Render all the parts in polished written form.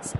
minutes.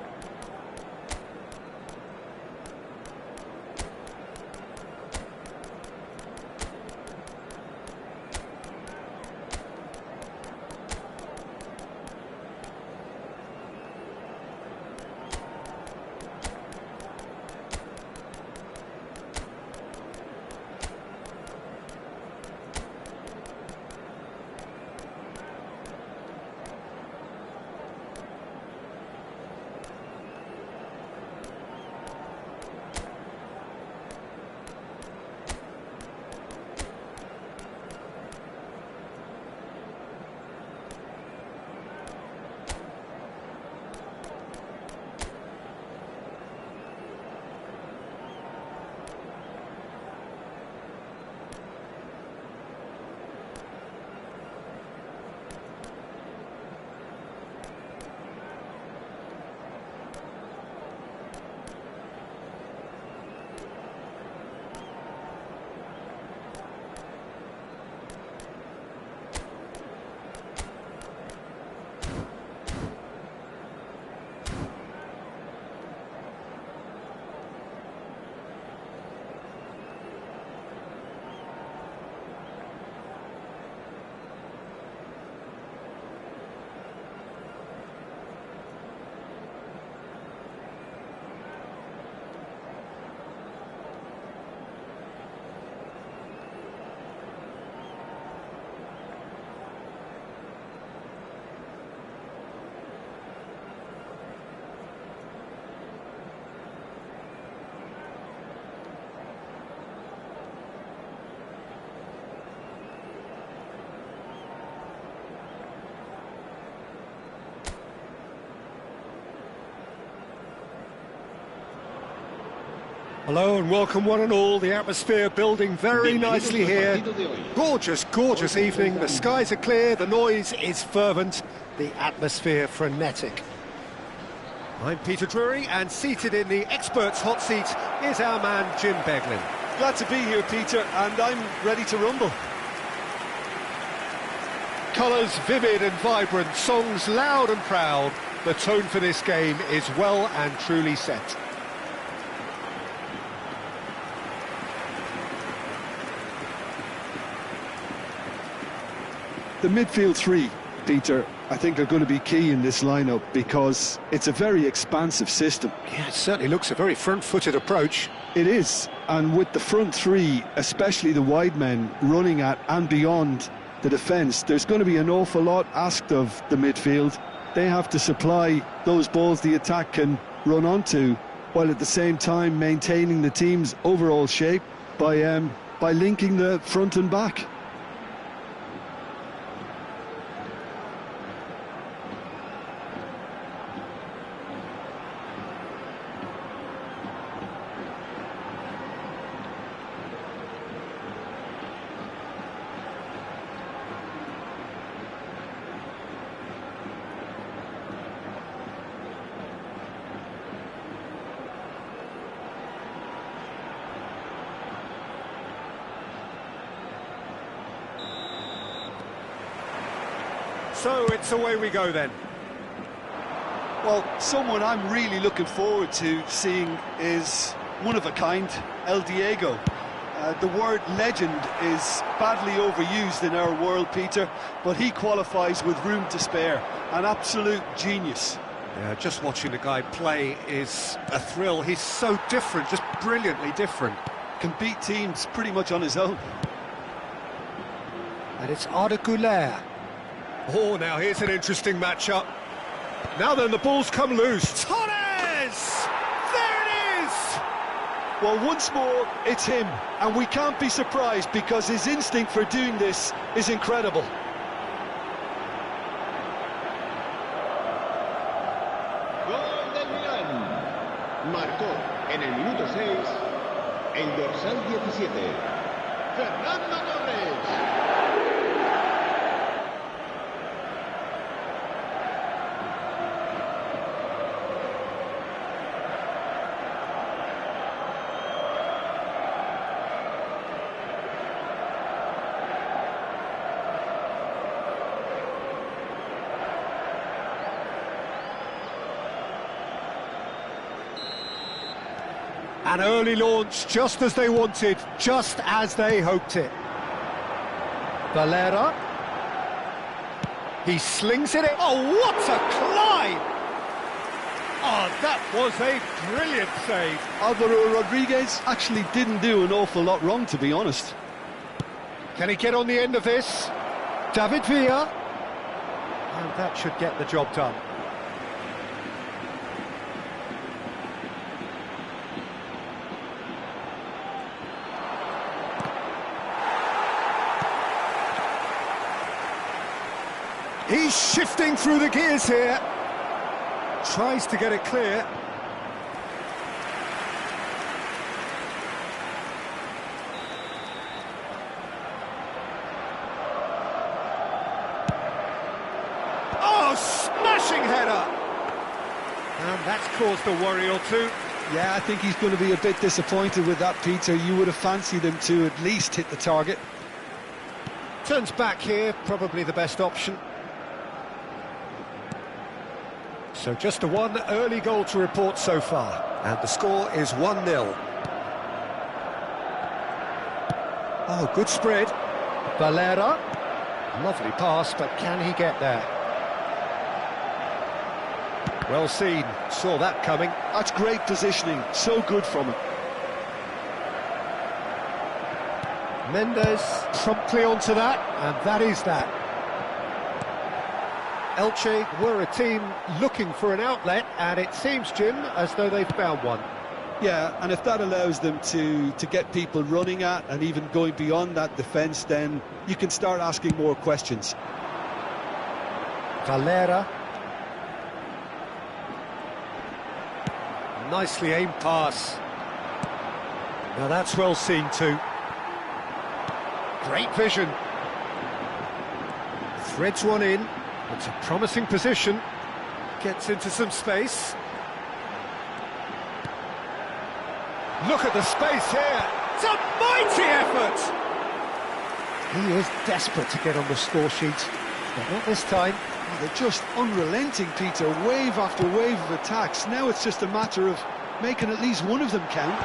Hello and welcome one and all, the atmosphere building very nicely here. Gorgeous, gorgeous evening, the skies are clear, the noise is fervent, the atmosphere frenetic. I'm Peter Drury and seated in the experts' hot seat is our man Jim Beglin. Glad to be here, Peter, and I'm ready to rumble. Colours vivid and vibrant, songs loud and proud, the tone for this game is well and truly set. The midfield three, Peter, I think are going to be key in this lineup because it's a very expansive system. Yeah, it certainly looks a very front-footed approach. It is, and with the front three, especially the wide men, running at and beyond the defence, there's going to be an awful lot asked of the midfield. They have to supply those balls the attack can run onto, while at the same time maintaining the team's overall shape by linking the front and back. So it's away we go then. Well, someone I'm really looking forward to seeing is one of a kind, El Diego. The word legend is badly overused in our world, Peter, but he qualifies with room to spare. An absolute genius. Yeah, just watching the guy play is a thrill. He's so different, just brilliantly different. Can beat teams pretty much on his own. And it's Arda Güler. Oh, now here's an interesting matchup. Now then, the ball's come loose. Torres! There it is! Well, once more, it's him. And we can't be surprised because his instinct for doing this is incredible. Gol del Milan. Marcó en el minuto 6 el dorsal 17. Fernando Torres. An early launch, just as they wanted, just as they hoped it. Valera. He slings it in. Oh, what a climb! Oh, that was a brilliant save. Alvaro Rodriguez actually didn't do an awful lot wrong, to be honest. Can he get on the end of this? David Villa. And that should get the job done. He's shifting through the gears here. Tries to get it clear. Oh, smashing header! And that's caused a worry or two. Yeah, I think he's going to be a bit disappointed with that, Peter. You would have fancied him to at least hit the target. Turns back here, probably the best option. So just a one early goal to report so far. And the score is 1-0. Oh, good spread. Valera. Lovely pass, but can he get there? Well seen. Saw that coming. That's great positioning. So good from him. Mendes promptly onto that, and that is that. Elche were a team looking for an outlet, and it seems, Jim, as though they've found one. Yeah, and if that allows them to get people running at and even going beyond that defence, then you can start asking more questions. Valera. Nicely aimed pass. Now that's well seen too. Great vision. Threads one in. It's a promising position. Gets into some space. Look at the space here. It's a mighty effort. He is desperate to get on the score sheet, but not this time. Oh, they're just unrelenting, Peter. Wave after wave of attacks. Now it's just a matter of making at least one of them count.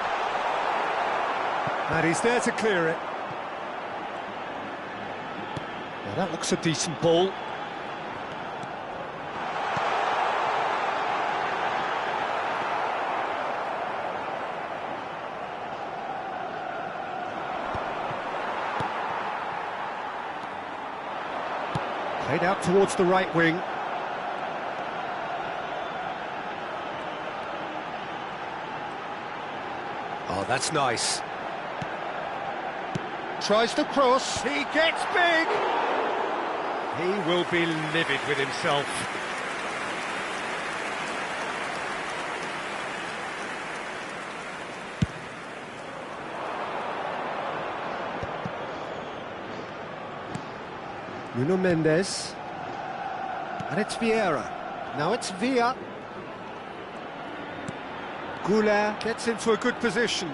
And he's there to clear it. Now that looks a decent ball. Played out towards the right wing. Oh, that's nice. Tries to cross. He gets big. He will be livid with himself. Nuno Mendes. And it's Vieira. Now it's Villa. Goulart gets into a good position.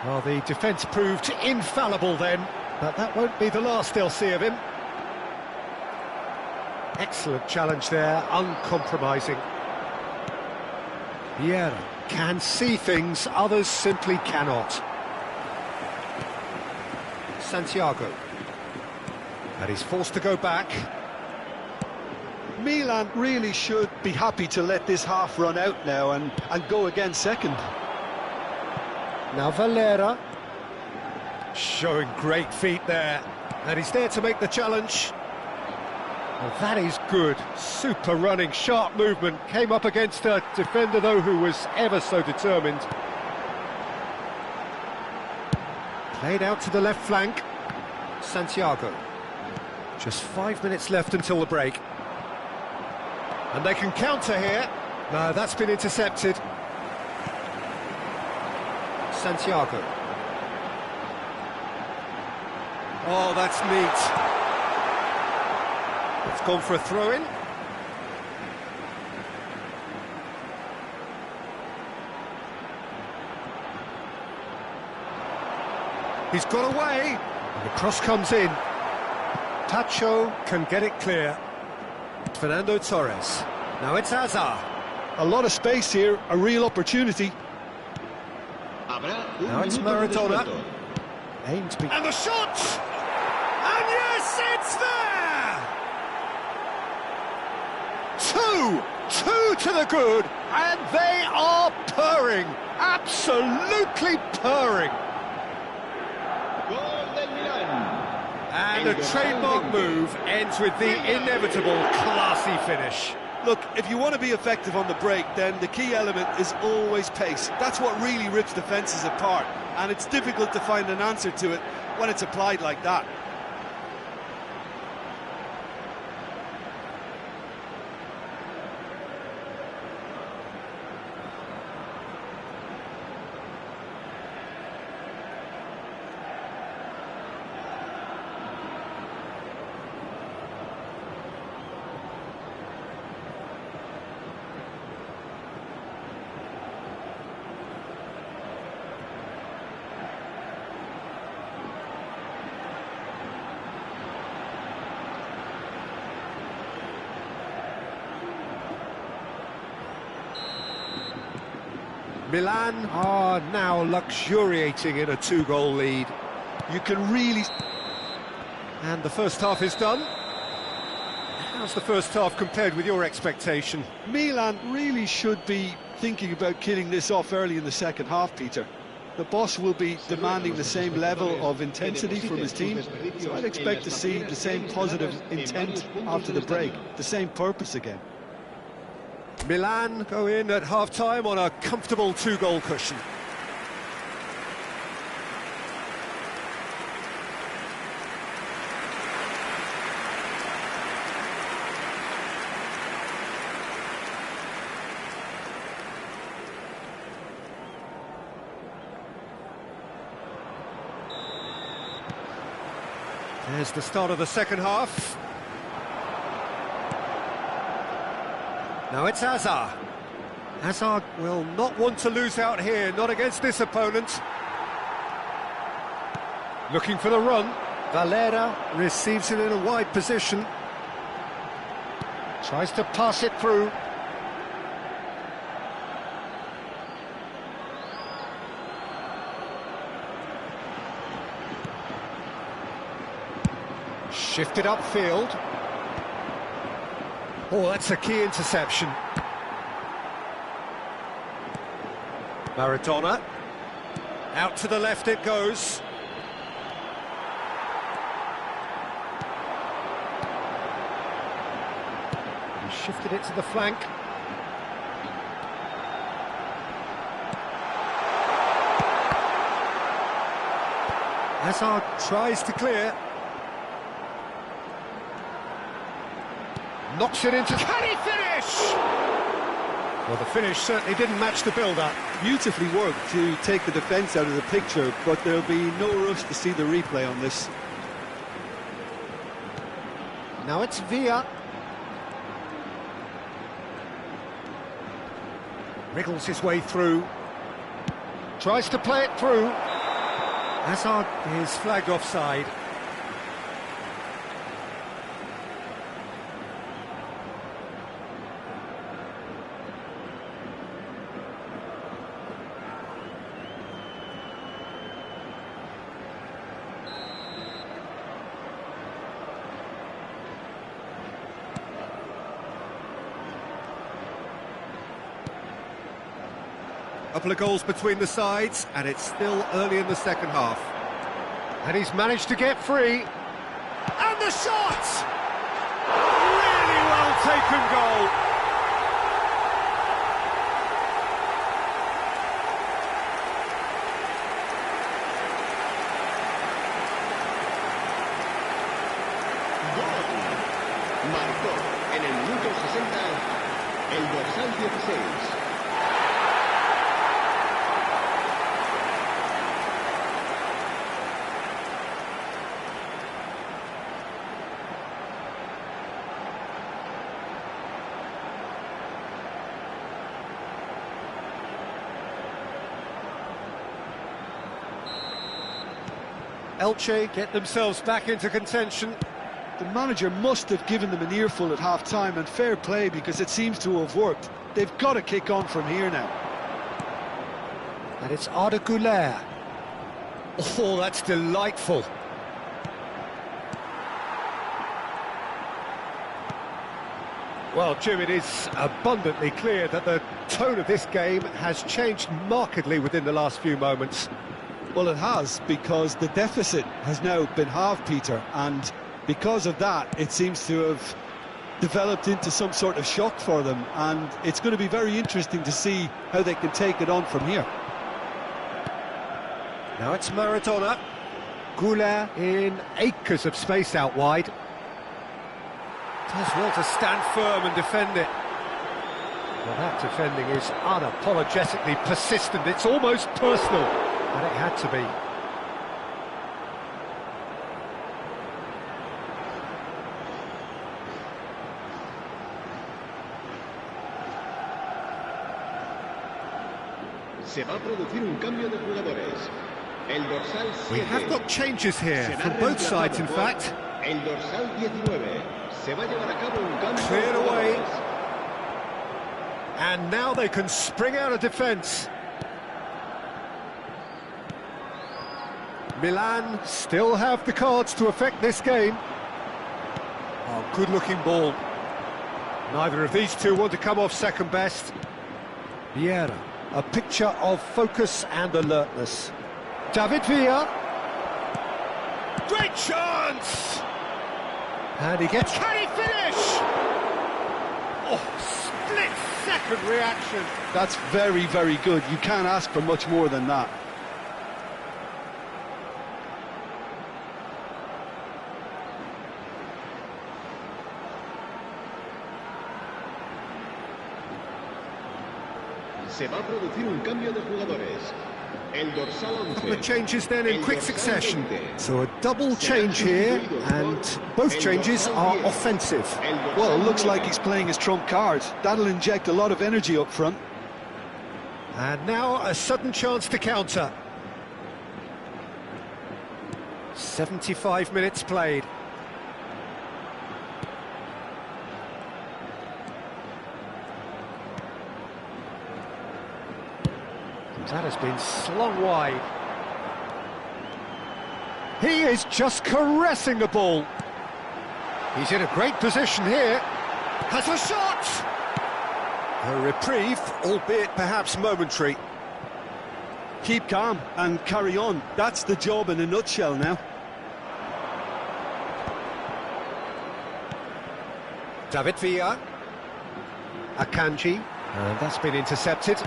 Well, the defence proved infallible then, but that won't be the last they'll see of him. Excellent challenge there, uncompromising. Vieira can see things others simply cannot. Santiago. And he's forced to go back. Milan really should be happy to let this half run out now and go again second. Now Valera. Showing great feet there. And he's there to make the challenge. Well, that is good. Super running, sharp movement. Came up against a defender, though, who was ever so determined. Played out to the left flank. Santiago. Just 5 minutes left until the break. And they can counter here. No, that's been intercepted. Santiago. Oh, that's neat. It's gone for a throw-in. He's got away. And the cross comes in. Tacho can get it clear. Fernando Torres. Now it's Hazard. A lot of space here, a real opportunity. Now it's Maradona. Aimed to be... And the shot! And yes, it's there! Two to the good, and they are purring, absolutely purring. And a trademark move ends with the inevitable classy finish. Look, if you want to be effective on the break, then the key element is always pace. That's what really rips defences apart, and it's difficult to find an answer to it when it's applied like that. Milan are now luxuriating in a two-goal lead. You can really... And the first half is done. How's the first half compared with your expectation? Milan really should be thinking about killing this off early in the second half, Peter. The boss will be demanding the same level of intensity from his team, so I'd expect to see the same positive intent after the break, the same purpose again. Milan go in at half-time on a comfortable two-goal cushion. There's the start of the second half. Now it's Hazard. Hazard will not want to lose out here, not against this opponent. Looking for the run. Valera receives it in a wide position. Tries to pass it through. Shifted upfield. Oh, that's a key interception. Maradona. Out to the left it goes. He shifted it to the flank. Hazard tries to clear. Knocks it into... Can he finish? Well, the finish certainly didn't match the build-up. Beautifully worked to take the defence out of the picture, but there'll be no rush to see the replay on this. Now it's Villa. Wriggles his way through. Tries to play it through. Hazard is flagged offside. Couple of goals between the sides, and it's still early in the second half. And he's managed to get free. And the shot! Really well taken goal. Marcó en el minuto 60 el dorsal 16. Elche get themselves back into contention. The manager must have given them an earful at half-time, and fair play, because it seems to have worked. They've got to kick on from here now. And it's Arda Güler. Oh, that's delightful. Well, Jim, it is abundantly clear that the tone of this game has changed markedly within the last few moments. Well, it has, because the deficit has now been halved, Peter, and because of that, it seems to have developed into some sort of shock for them, and it's going to be very interesting to see how they can take it on from here. Now it's Maradona. Güler in acres of space out wide. Does well to stand firm and defend it. Well, that defending is unapologetically persistent. It's almost personal, and it had to be. Se va a producir un cambio de jugadores. El dorsal 7. We have got changes here from both sides, in fact. El dorsal 19. Se va a llevar a cabo un cambio. Cleared away. And now they can spring out of defence. Milan still have the cards to affect this game. Oh, good-looking ball. Neither of these two want to come off second best. Vieira, a picture of focus and alertness. David Villa. Great chance! And he gets... Can he finish? Oh, split-second reaction. That's very, very good. You can't ask for much more than that. Se va a producir un cambio de jugadores. El dorsal 11. Couple of changes then in quick succession. So a double change here, and both changes are offensive. Well, it looks like he's playing his trump card. That'll inject a lot of energy up front. And now a sudden chance to counter. 75 minutes played. That has been slung wide. He is just caressing the ball. He's in a great position here. Has a shot! A reprieve, albeit perhaps momentary. Keep calm and carry on. That's the job in a nutshell now. David Villa. Akanji. And that's been intercepted.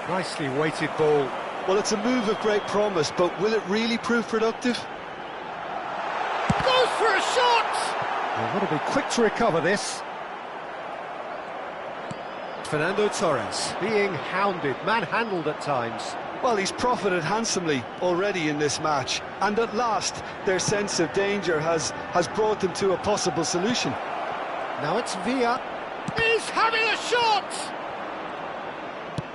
Nicely weighted ball. Well, it's a move of great promise, but will it really prove productive? Goes for a shot! Well, got to be quick to recover this. Fernando Torres being hounded, manhandled at times. Well, he's profited handsomely already in this match, and at last their sense of danger has brought them to a possible solution. Now it's Villa. He's having a shot!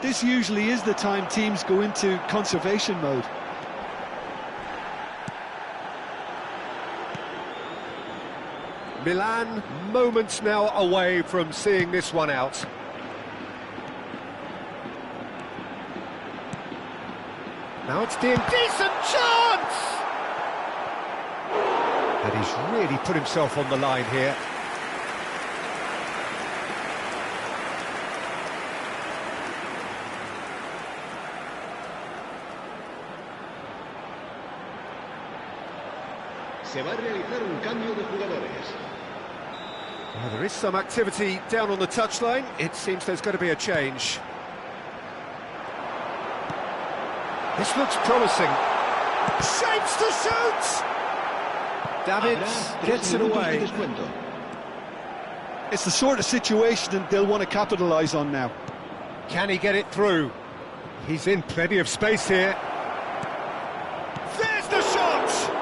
This usually is the time teams go into conservation mode. Milan moments now away from seeing this one out. Now it's the decent chance! And he's really put himself on the line here. Se va a realizar un cambio de jugadores. Well, there is some activity down on the touchline. It seems there's going to be a change. This looks promising. Shapes to shoot! David gets it away. It's the sort of situation they'll want to capitalise on now. Can he get it through? He's in plenty of space here. There's the shot!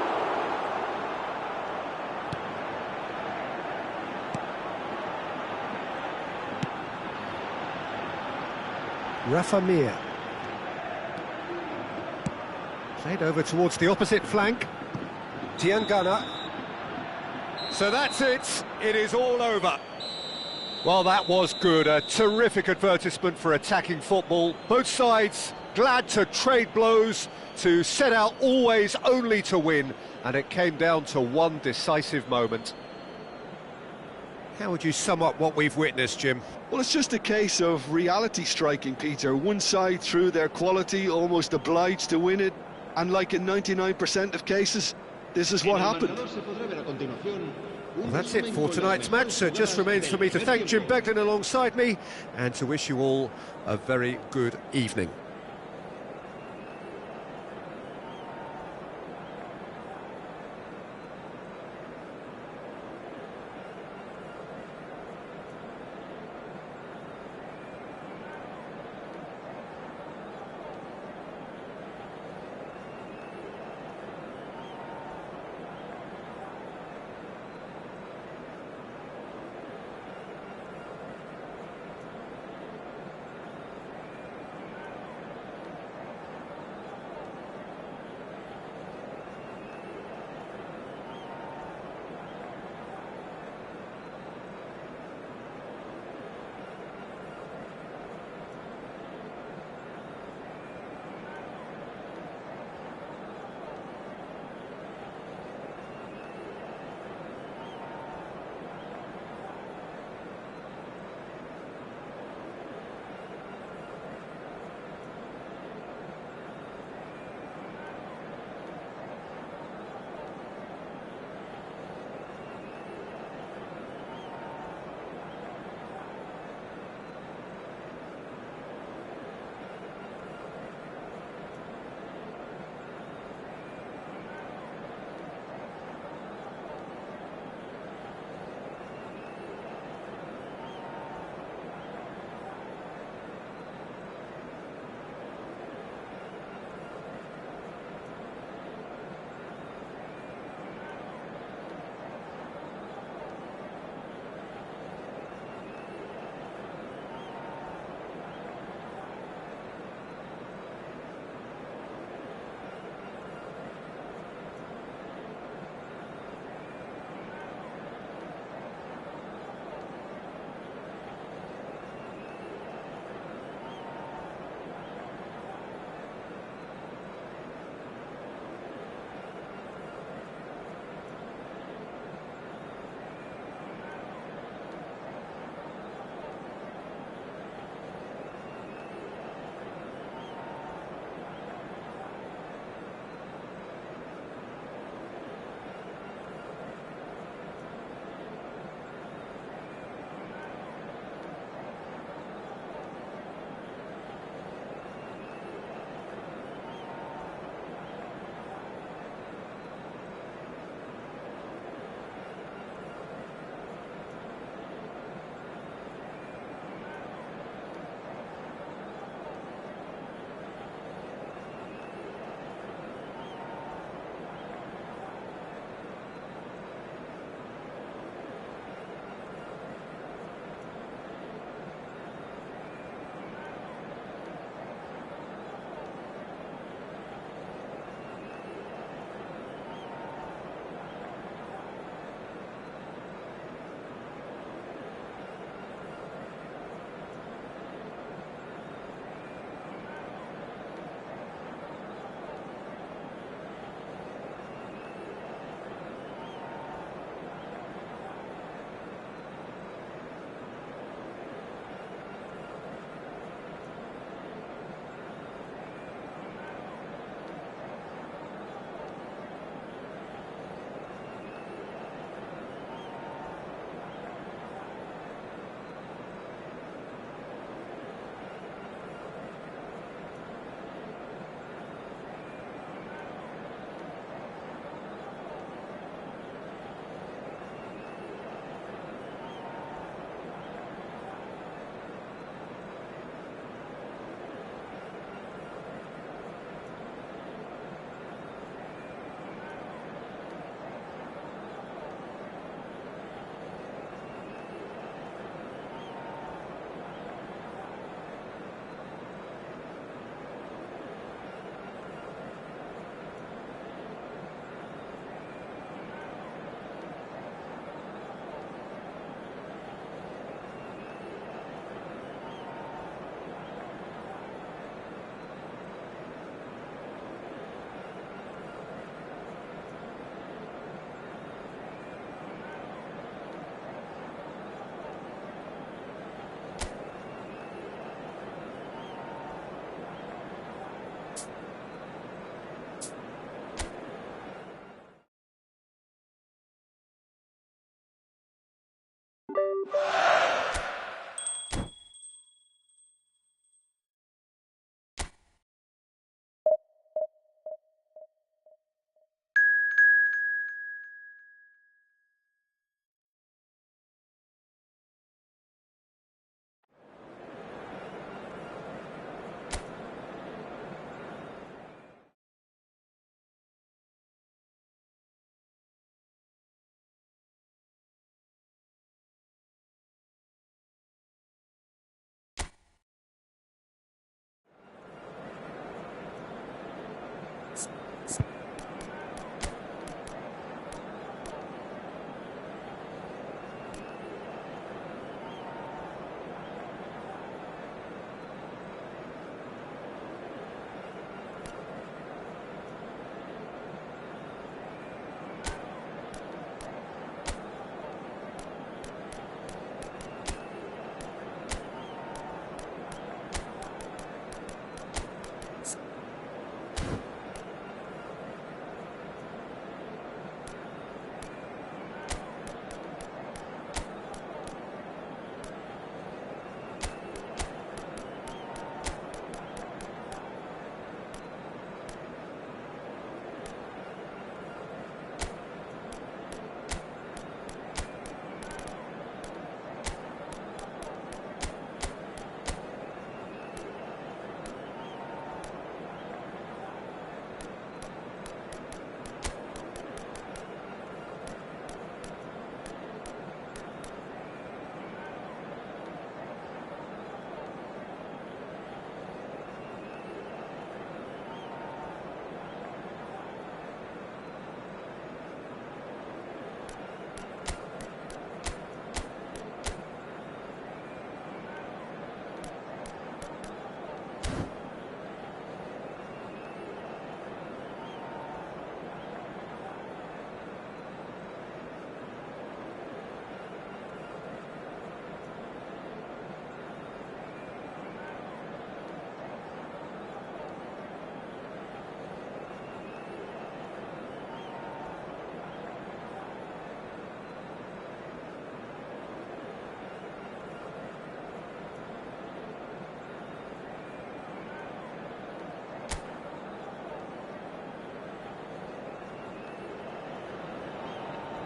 Rafa Mir. Played over towards the opposite flank. Diangana. So that's it. It is all over. Well, that was good. A terrific advertisement for attacking football. Both sides glad to trade blows, to set out always only to win, and it came down to one decisive moment. How would you sum up what we've witnessed, Jim? Well, it's just a case of reality striking, Peter. One side, through their quality, almost obliged to win it, and like in 99% of cases, this is what happened. Well, that's it for tonight's match, so it just remains for me to thank Jim Beglin alongside me and to wish you all a very good evening.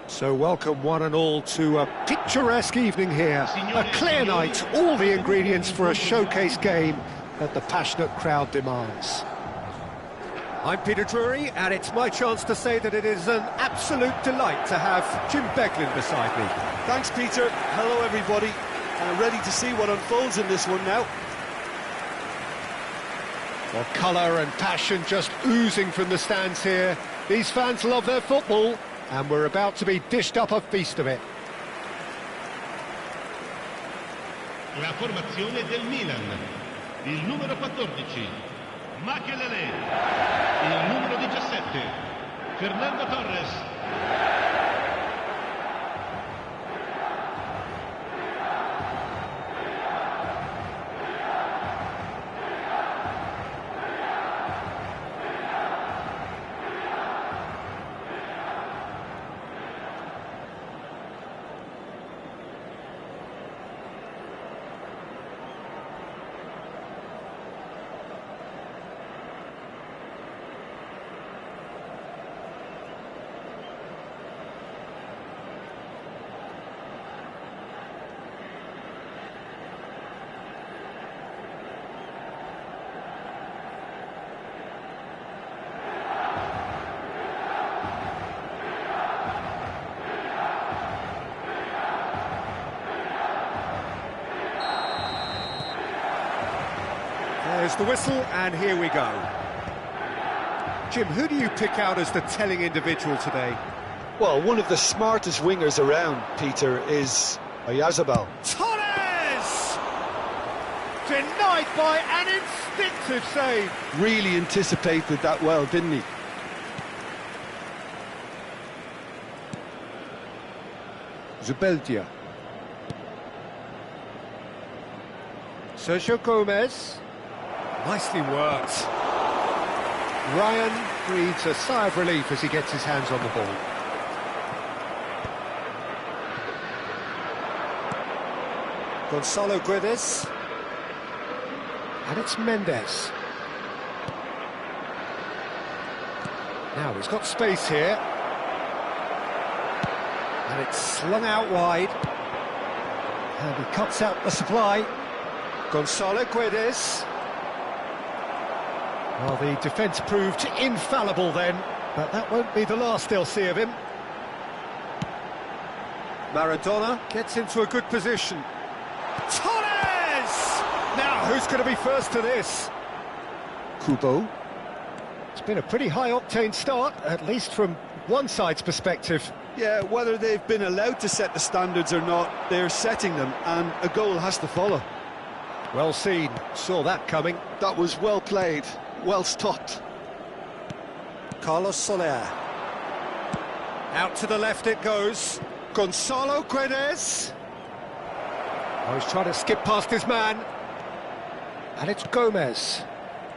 So welcome one and all to a picturesque evening here, a clear night, all the ingredients for a showcase game that the passionate crowd demands. I'm Peter Drury, and it's my chance to say that it is an absolute delight to have Jim Beglin beside me. Thanks, Peter. Hello, everybody. And I'm ready to see what unfolds in this one now. Well, colour and passion just oozing from the stands here. These fans love their football, and we're about to be dished up a feast of it. La formazione del Milan, il numero 14, Makelele, il numero 17, Fernando Torres. There's the whistle, and here we go. Jim, who do you pick out as the telling individual today? Well, one of the smartest wingers around, Peter, is Oyarzabal. Torres! Denied by an instinctive save. Really anticipated that well, didn't he? Zubeldia. Sergio Gomez. Nicely worked. Ryan breathes a sigh of relief as he gets his hands on the ball. Gonzalo Guedes. And it's Mendes. Now he's got space here. And it's slung out wide. And he cuts out the supply. Gonzalo Guedes. Well, the defence proved infallible then, but that won't be the last they'll see of him. Maradona gets into a good position. Torres! Now, who's going to be first to this? Kubo. It's been a pretty high-octane start, at least from one side's perspective. Yeah, whether they've been allowed to set the standards or not, they're setting them, and a goal has to follow. Well seen, saw that coming. That was well played, well stopped. Carlos Soler. Out to the left it goes. Gonzalo Guedes. Oh, he's trying to skip past his man. And it's Gomez.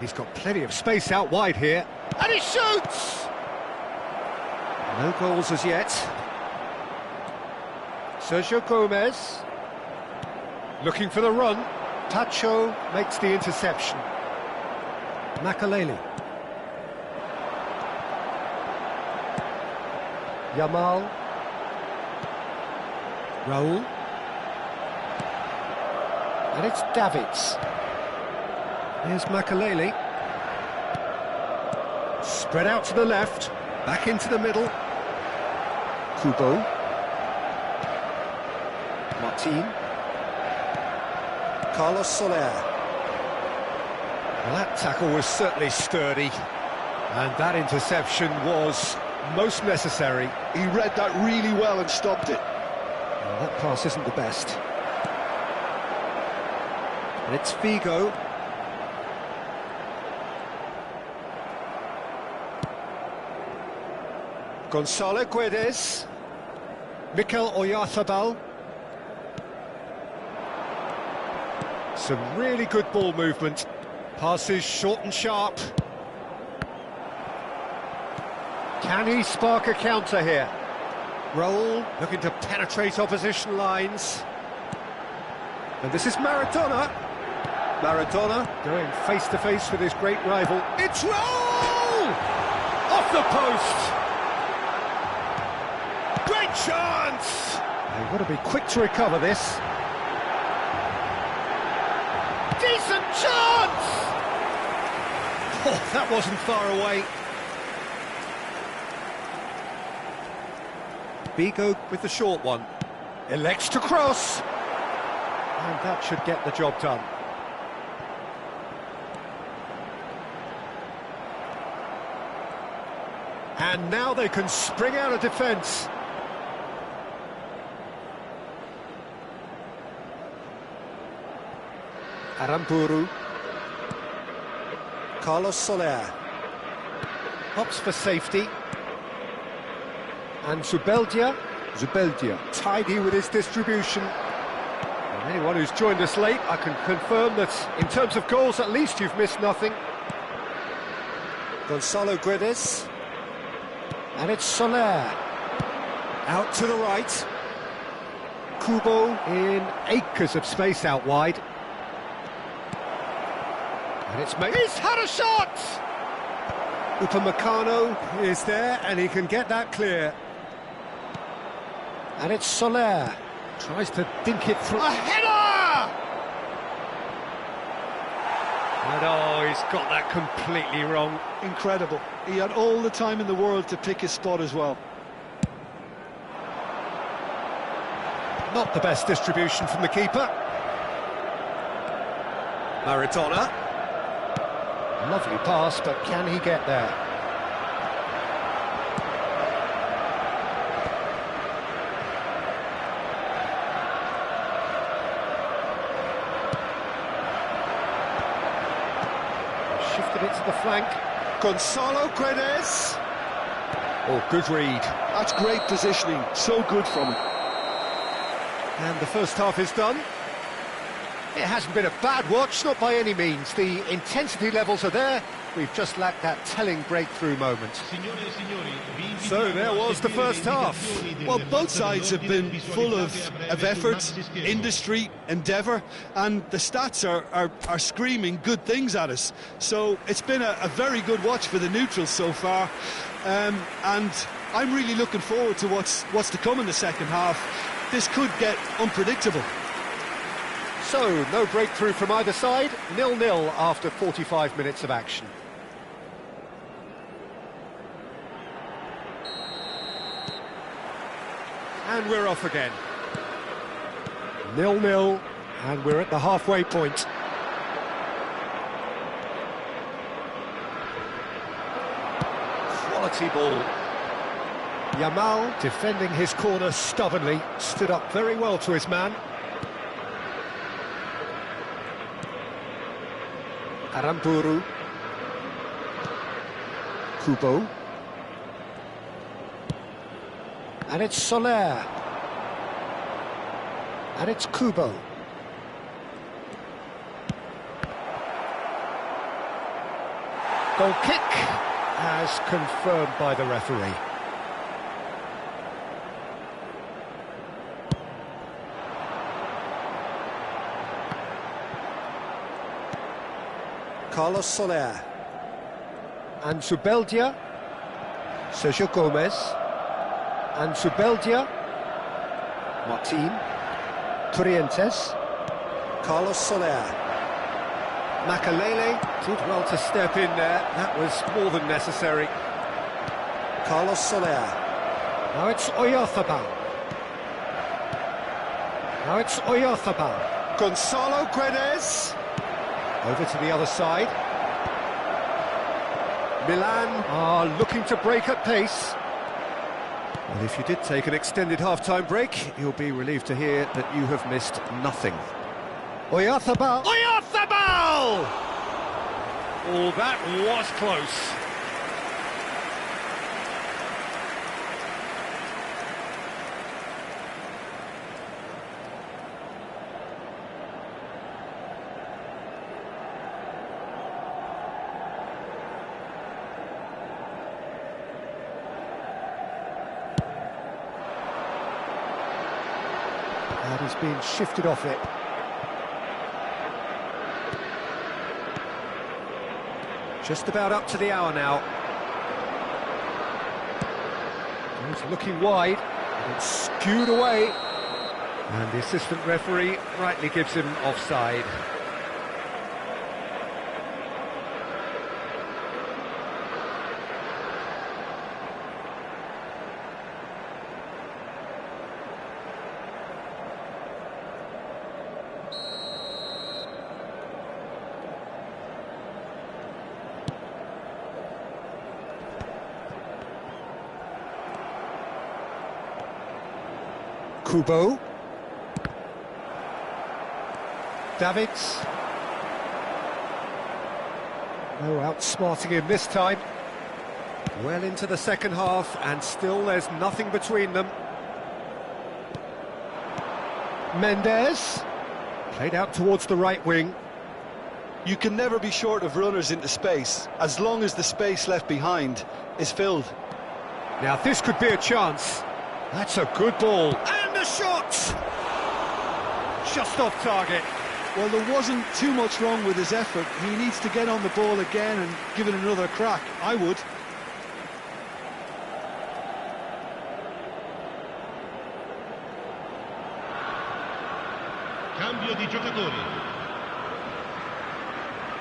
He's got plenty of space out wide here. And he shoots! No goals as yet. Sergio Gomez. Looking for the run. Tacho makes the interception. Makaleli. Yamal. Raul. And it's Davids. Here's Makaleli. Spread out to the left. Back into the middle. Kubo. Martin. Carlos Soler. Well, that tackle was certainly sturdy. And that interception was most necessary. He read that really well and stopped it. Well, that pass isn't the best. And it's Figo. Gonzalo Guedes. Mikel Oyarzabal. Some really good ball movement. Passes short and sharp. Can he spark a counter here? Raul looking to penetrate opposition lines. And this is Maradona. Maradona going face-to-face with his great rival. It's Raul! Off the post! Great chance! They've got to be quick to recover this. Decent chance! Oh, that wasn't far away. Figo with the short one. Elects to cross. And that should get the job done. And now they can spring out of defence. Aramburu. Carlos Soler. Opts for safety. And Zubeldia. Tidy with his distribution. And anyone who's joined us late, I can confirm that in terms of goals, at least you've missed nothing. Gonzalo Guedes. And it's Soler. Out to the right. Kubo in acres of space out wide. And he's had a shot! Upamecano is there, and he can get that clear. And it's Soler. Tries to dink it through. A header! And oh, he's got that completely wrong. Incredible. He had all the time in the world to pick his spot as well. Not the best distribution from the keeper. Maradona. Lovely pass, but can he get there? Shifted it to the flank. Gonzalo Guedes. Oh, good read. That's great positioning. So good from him. And the first half is done. It hasn't been a bad watch, not by any means. The intensity levels are there. We've just lacked that telling breakthrough moment. So there was the first half. Well, both sides have been full of effort, industry, endeavour, and the stats are screaming good things at us. So it's been a very good watch for the neutrals so far, and I'm really looking forward to what's to come in the second half. This could get unpredictable. So, no breakthrough from either side, 0-0 after 45 minutes of action. And we're off again. 0-0, and we're at the halfway point. Quality ball. Yamal, defending his corner stubbornly, stood up very well to his man. Aramburu. Kubo. And it's Soler. And it's Kubo. Goal kick, as confirmed by the referee. Carlos Soler. And Zubeldia. Sergio Gomez. And Zubeldia. Martin. Corrientes. Carlos Soler. Makalele did well to step in there. That was more than necessary. Carlos Soler. Now it's Oyarzabal. Now it's Oyarzabal. Gonzalo Guedes. Over to the other side. Milan are looking to break at pace. Well, if you did take an extended half-time break, you'll be relieved to hear that you have missed nothing. Oyarzabal! Oyarzabal! Oh, that was close. That is being shifted off it. Just about up to the hour now. He's looking wide, and it's skewed away. And the assistant referee rightly gives him offside. Kubo. Davids. No outsmarting him this time. Well into the second half, and still there's nothing between them. Mendes. Played out towards the right wing. You can never be short of runners into space, as long as the space left behind is filled. Now this could be a chance. That's a good ball. And a shot! Just off target. Well, there wasn't too much wrong with his effort. He needs to get on the ball again and give it another crack. I would. Cambio di giocatori.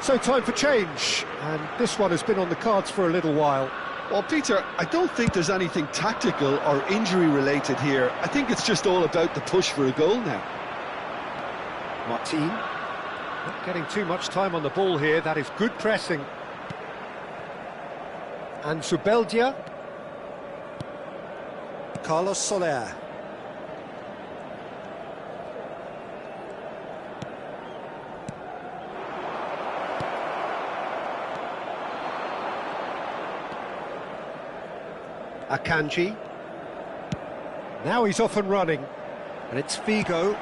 So time for change, and this one has been on the cards for a little while. Well, Peter, I don't think there's anything tactical or injury-related here. I think it's just all about the push for a goal now. Martin, not getting too much time on the ball here. That is good pressing. And Zubeldia. Carlos Soler. Akanji. Now he's off and running. And it's Figo.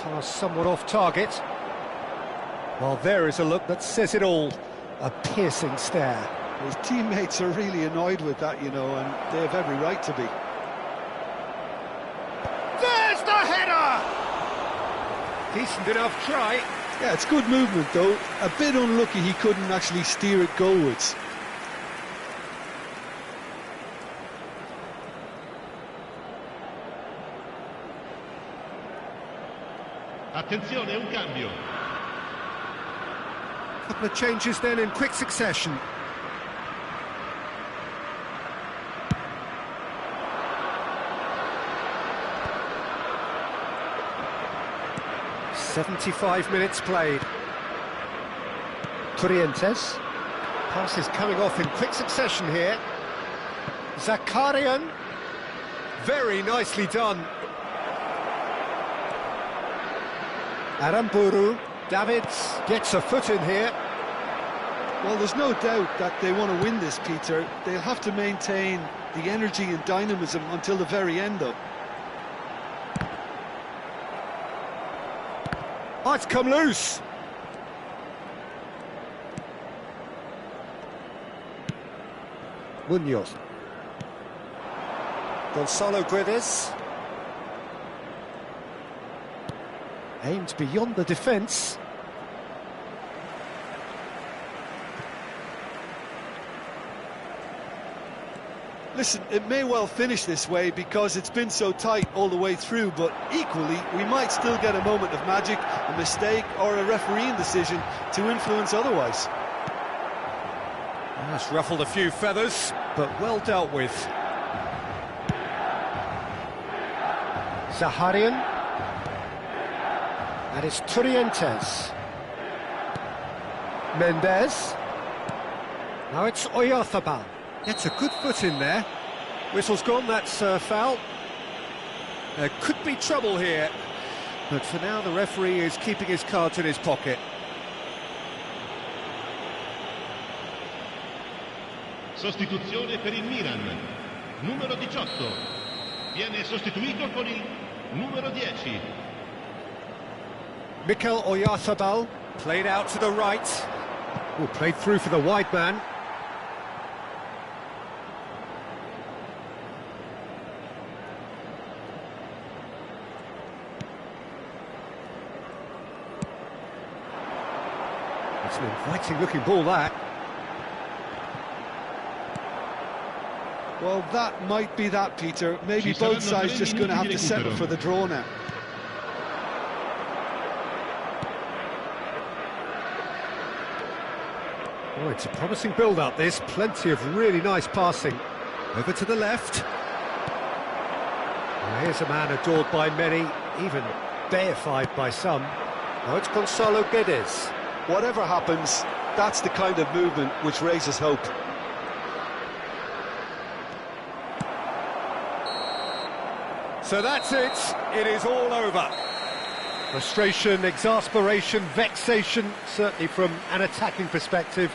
Pass somewhat off target. Well, there is a look that says it all. A piercing stare. His teammates are really annoyed with that, you know, and they have every right to be. There's the header! Decent enough try. Yeah, it's good movement, though. A bit unlucky he couldn't actually steer it goalwards. Attenzione, un cambio. Couple of changes then in quick succession. "75 minutes played. Corrientes. Pass is coming off in quick succession here. Zakarian. Very nicely done. Aramburu. Davids gets a foot in here. Well, there's no doubt that they want to win this, Peter. They'll have to maintain the energy and dynamism until the very end, though. Oh, it's come loose. Munoz. Gonzalo Guedes. Aimed beyond the defence. Listen, it may well finish this way because it's been so tight all the way through, but equally, we might still get a moment of magic, a mistake, or a refereeing decision to influence otherwise. That's ruffled a few feathers, but well dealt with. Zaharian. That is Corrientes. Mendes. Now it's Oyarzabal. Gets a good foot in there. Whistle's gone, that's foul. There could be trouble here, but for now the referee is keeping his cards in his pocket. Sostituzione per il Milan. Numero 18. Viene sostituito con il numero 10. Mikel Oyarzabal played out to the right. Oh, played through for the wide man. It's an inviting looking ball, that. Well, that might be that, Peter. Maybe both sides just going to have to settle for the draw now. Oh, it's a promising build-up, this. Plenty of really nice passing. Over to the left. Well, here's a man adored by many, even deified by some. Now it's Gonzalo Guedes. Whatever happens, that's the kind of movement which raises hope. So that's it. It is all over. Frustration, exasperation, vexation, certainly from an attacking perspective.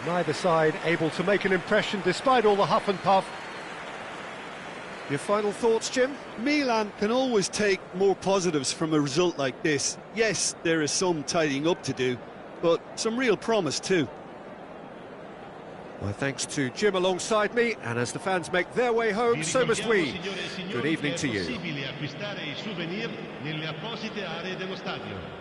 Neither side able to make an impression despite all the huff and puff. Your final thoughts, Jim? Milan can always take more positives from a result like this. Yes, there is some tidying up to do, but some real promise too. Well, thanks to Jim alongside me, and as the fans make their way home, so must we. Good evening to you. È possibile acquistare i souvenir nelle apposite aree dello stadio.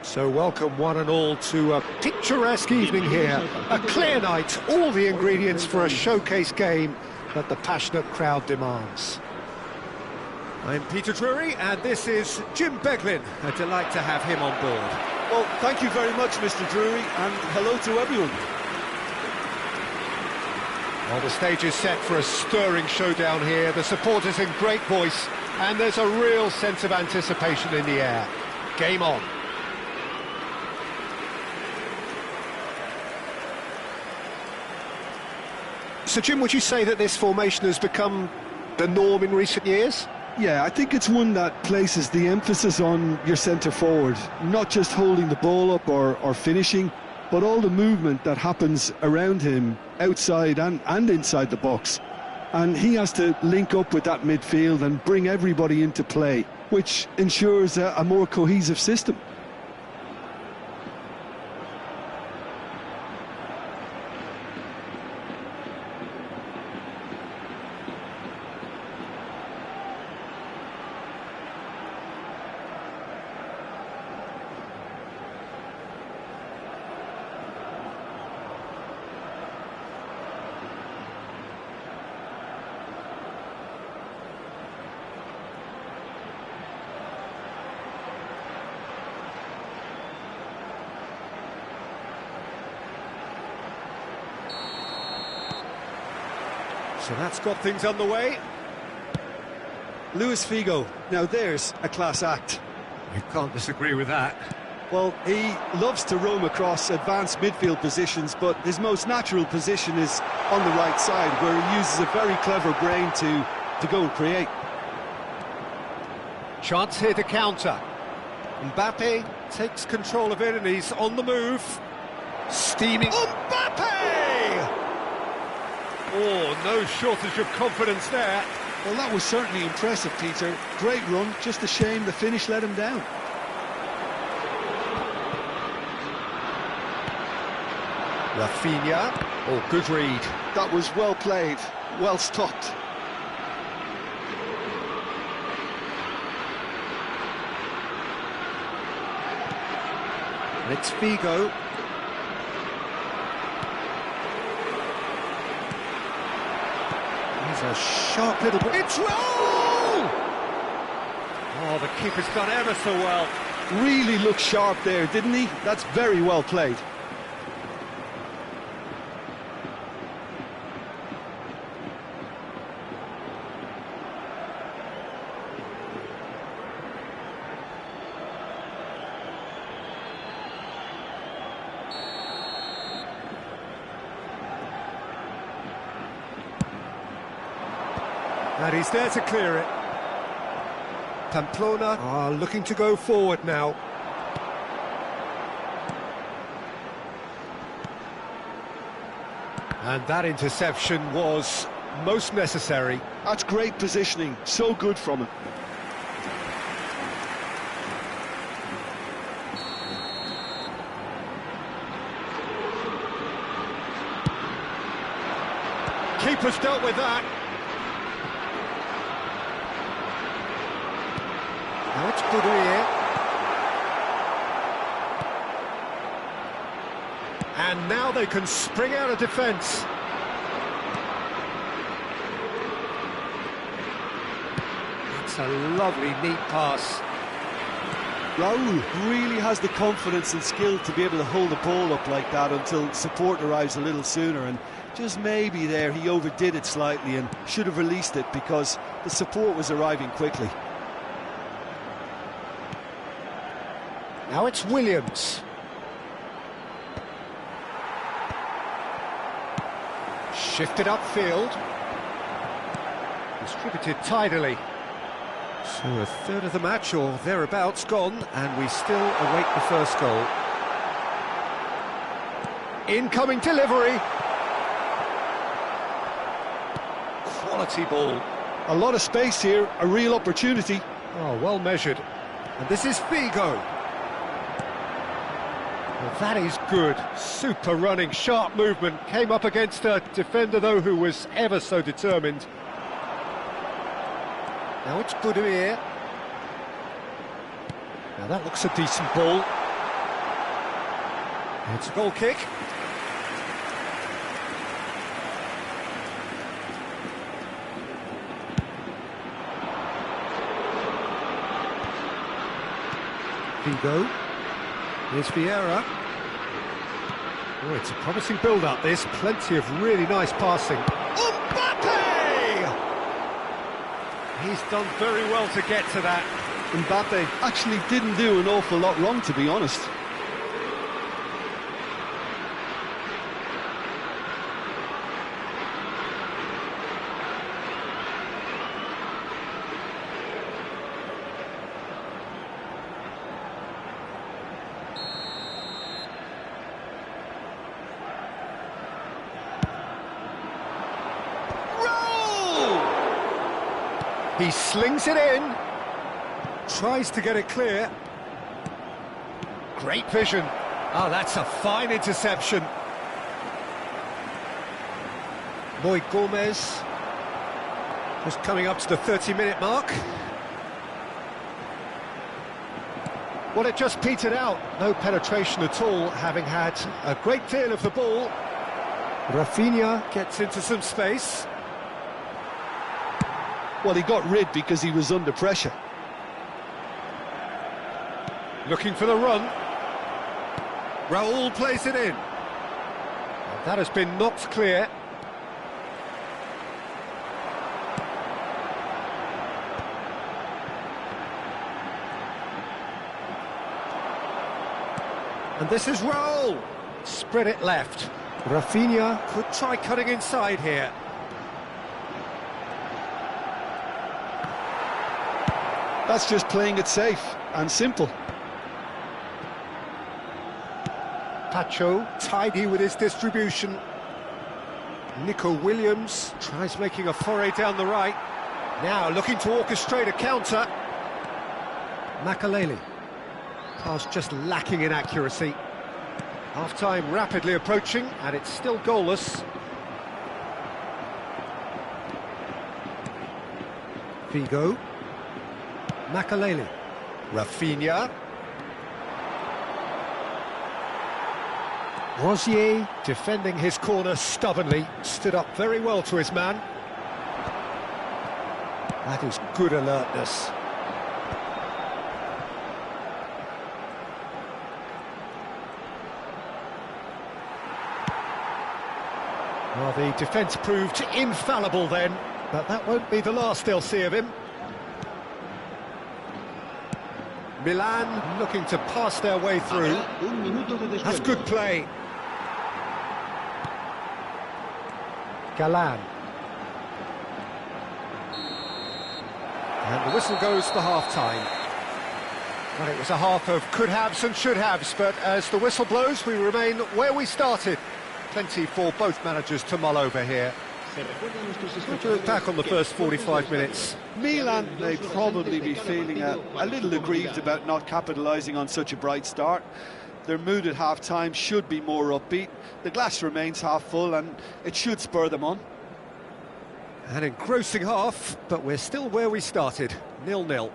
So welcome one and all to a picturesque evening here. A clear night, all the ingredients for a showcase game that the passionate crowd demands. I'm Peter Drury, and this is Jim Beglin. A delight to have him on board. Well, thank you very much, Mr. Drury, and hello to everyone. Well, the stage is set for a stirring showdown here. The supporters in great voice, and there's a real sense of anticipation in the air. Game on. So, Jim, would you say that this formation has become the norm in recent years? Yeah, I think it's one that places the emphasis on your centre-forward, not just holding the ball up or finishing, but all the movement that happens around him, outside and inside the box. And he has to link up with that midfield and bring everybody into play, which ensures a more cohesive system. So that's got things underway. Luis Figo, now there's a class act. You can't disagree with that. Well, he loves to roam across advanced midfield positions, but his most natural position is on the right side, where he uses a very clever brain to go and create. Chance here to counter. Mbappe takes control of it and he's on the move. Steaming. Mbappe! Oh, no shortage of confidence there. Well, that was certainly impressive, Peter. Great run, just a shame the finish let him down. Rafinha. Oh, good read. That was well played, well stopped. And it's Figo. He's a sharp little bit. It's roll! Oh, the keeper's done ever so well. Really looked sharp there, didn't he? That's very well played. And he's there to clear it. Pamplona are looking to go forward now. And that interception was most necessary. That's great positioning, so good from him. Keeper's dealt with that. Now it's Boudouier. And now they can spring out of defence. It's a lovely, neat pass. Raul really has the confidence and skill to be able to hold the ball up like that until support arrives a little sooner, and just maybe there he overdid it slightly and should have released it because the support was arriving quickly. Now it's Williams. Shifted upfield. Distributed tidily. So a third of the match or thereabouts gone, and we still await the first goal. Incoming delivery. Quality ball. A lot of space here, a real opportunity. Oh, well measured. And this is Figo. Well, that is good. Super running, sharp movement. Came up against a defender, though, who was ever so determined. Now it's Boudouier. Now that looks a decent ball. It's a goal kick. Vigo. Here's Vieira. Oh, it's a promising build-up, this. Plenty of really nice passing. Mbappe! He's done very well to get to that. Mbappe actually didn't do an awful lot wrong, to be honest. He slings it in, tries to get it clear. Great vision. Oh, that's a fine interception. Moy Gomez, just coming up to the 30-minute mark. Well, it just petered out. No penetration at all, having had a great deal of the ball. Rafinha gets into some space. Well, he got rid because he was under pressure. Looking for the run. Raul plays it in. That has been knocked clear. And this is Raul. Spread it left. Rafinha could try cutting inside here. That's just playing it safe and simple. Pacho, tidy with his distribution. Nico Williams tries making a foray down the right. Now looking to orchestrate a counter. Makaleli. Pass just lacking in accuracy. Half-time rapidly approaching, and it's still goalless. Vigo. Makaleli. Rafinha. Rosier, defending his corner stubbornly, stood up very well to his man. That is good alertness. Well, the defence proved infallible then, but that won't be the last they'll see of him. Milan looking to pass their way through. That's good play. Galan. And the whistle goes for half-time. Well, it was a half of could-haves and should-haves, but as the whistle blows, we remain where we started. Plenty for both managers to mull over here. What do you look back on the first 45 minutes? Milan may probably be feeling a little aggrieved about not capitalising on such a bright start. Their mood at half-time should be more upbeat. The glass remains half full and it should spur them on. An engrossing half, but we're still where we started, 0-0.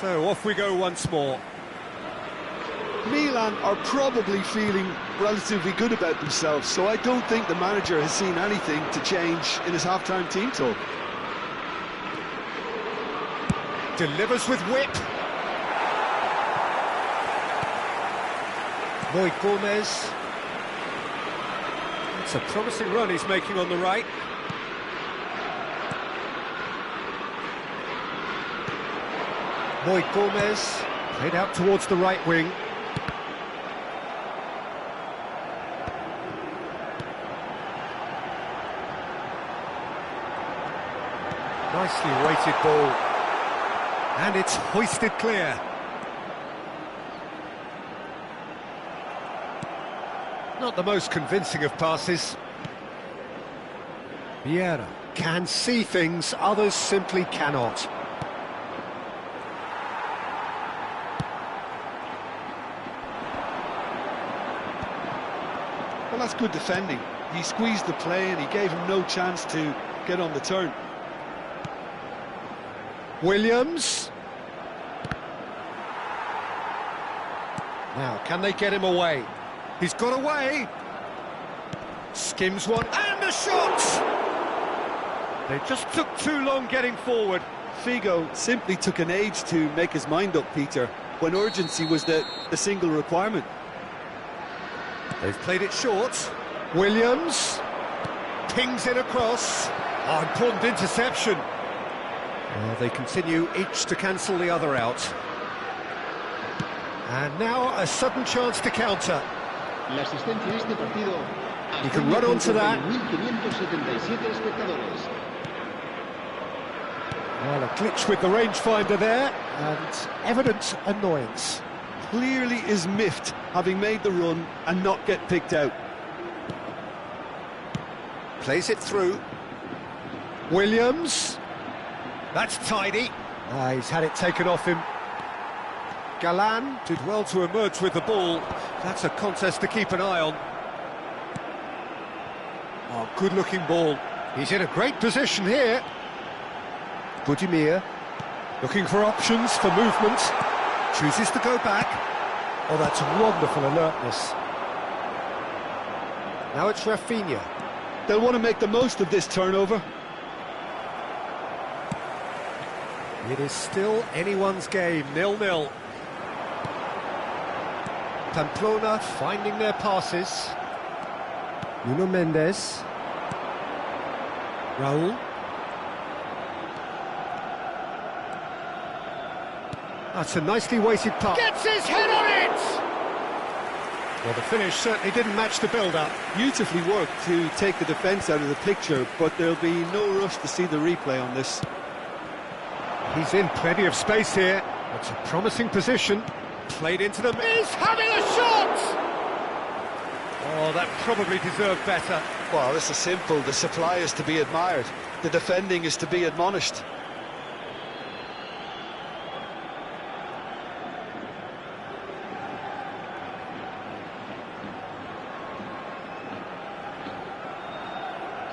So off we go once more. Milan are probably feeling relatively good about themselves, so I don't think the manager has seen anything to change in his half-time team talk. Delivers with whip. Boy Gomez. It's a promising run he's making on the right. Boy Gomez, played out towards the right wing. Nicely weighted ball. And it's hoisted clear. Not the most convincing of passes. Vieira can see things others simply cannot. Well, that's good defending. He squeezed the play and he gave him no chance to get on the turn. Williams. Now, can they get him away? He's got away. Skims one, and a shot! They just took too long getting forward. Figo simply took an age to make his mind up, Peter, when urgency was the single requirement. They've played it short. Williams pings it across. Oh, important interception. Well, they continue each to cancel the other out. And now a sudden chance to counter. La asistencia a este partido. He can run onto that. 1.577 espectadores. Well, a glitch with the rangefinder there, and evident annoyance. Clearly is miffed, having made the run and not get picked out. Plays it through. Williams. That's tidy. He's had it taken off him. Galan did well to emerge with the ball. That's a contest to keep an eye on. Oh, good-looking ball. He's in a great position here. Budimir looking for options for movement. Chooses to go back. Oh, that's wonderful alertness. Now it's Rafinha. They'll want to make the most of this turnover. It is still anyone's game, 0-0. Pamplona finding their passes. Nuno Mendes. Raul. That's a nicely weighted pass. Gets his head on it! Well, the finish certainly didn't match the build-up. Beautifully worked to take the defence out of the picture, but there'll be no rush to see the replay on this. He's in plenty of space here. It's a promising position. Played into them. He's having a shot! Oh, that probably deserved better. Well, this is simple. The supply is to be admired. The defending is to be admonished.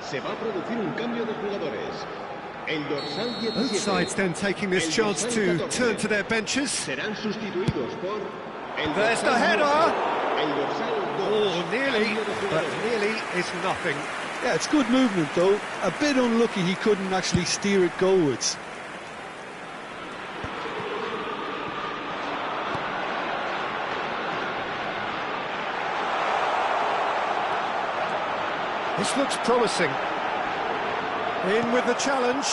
Se va a producir un cambio de jugadores. El dorsal 17. Both sides then taking this chance to turn to their benches. Serán sustituidos por el There's the header! El dorsal 2. Oh, nearly, but nearly is nothing. Yeah, it's good movement, though. A bit unlucky he couldn't actually steer it goalwards. This looks promising. In with the challenge.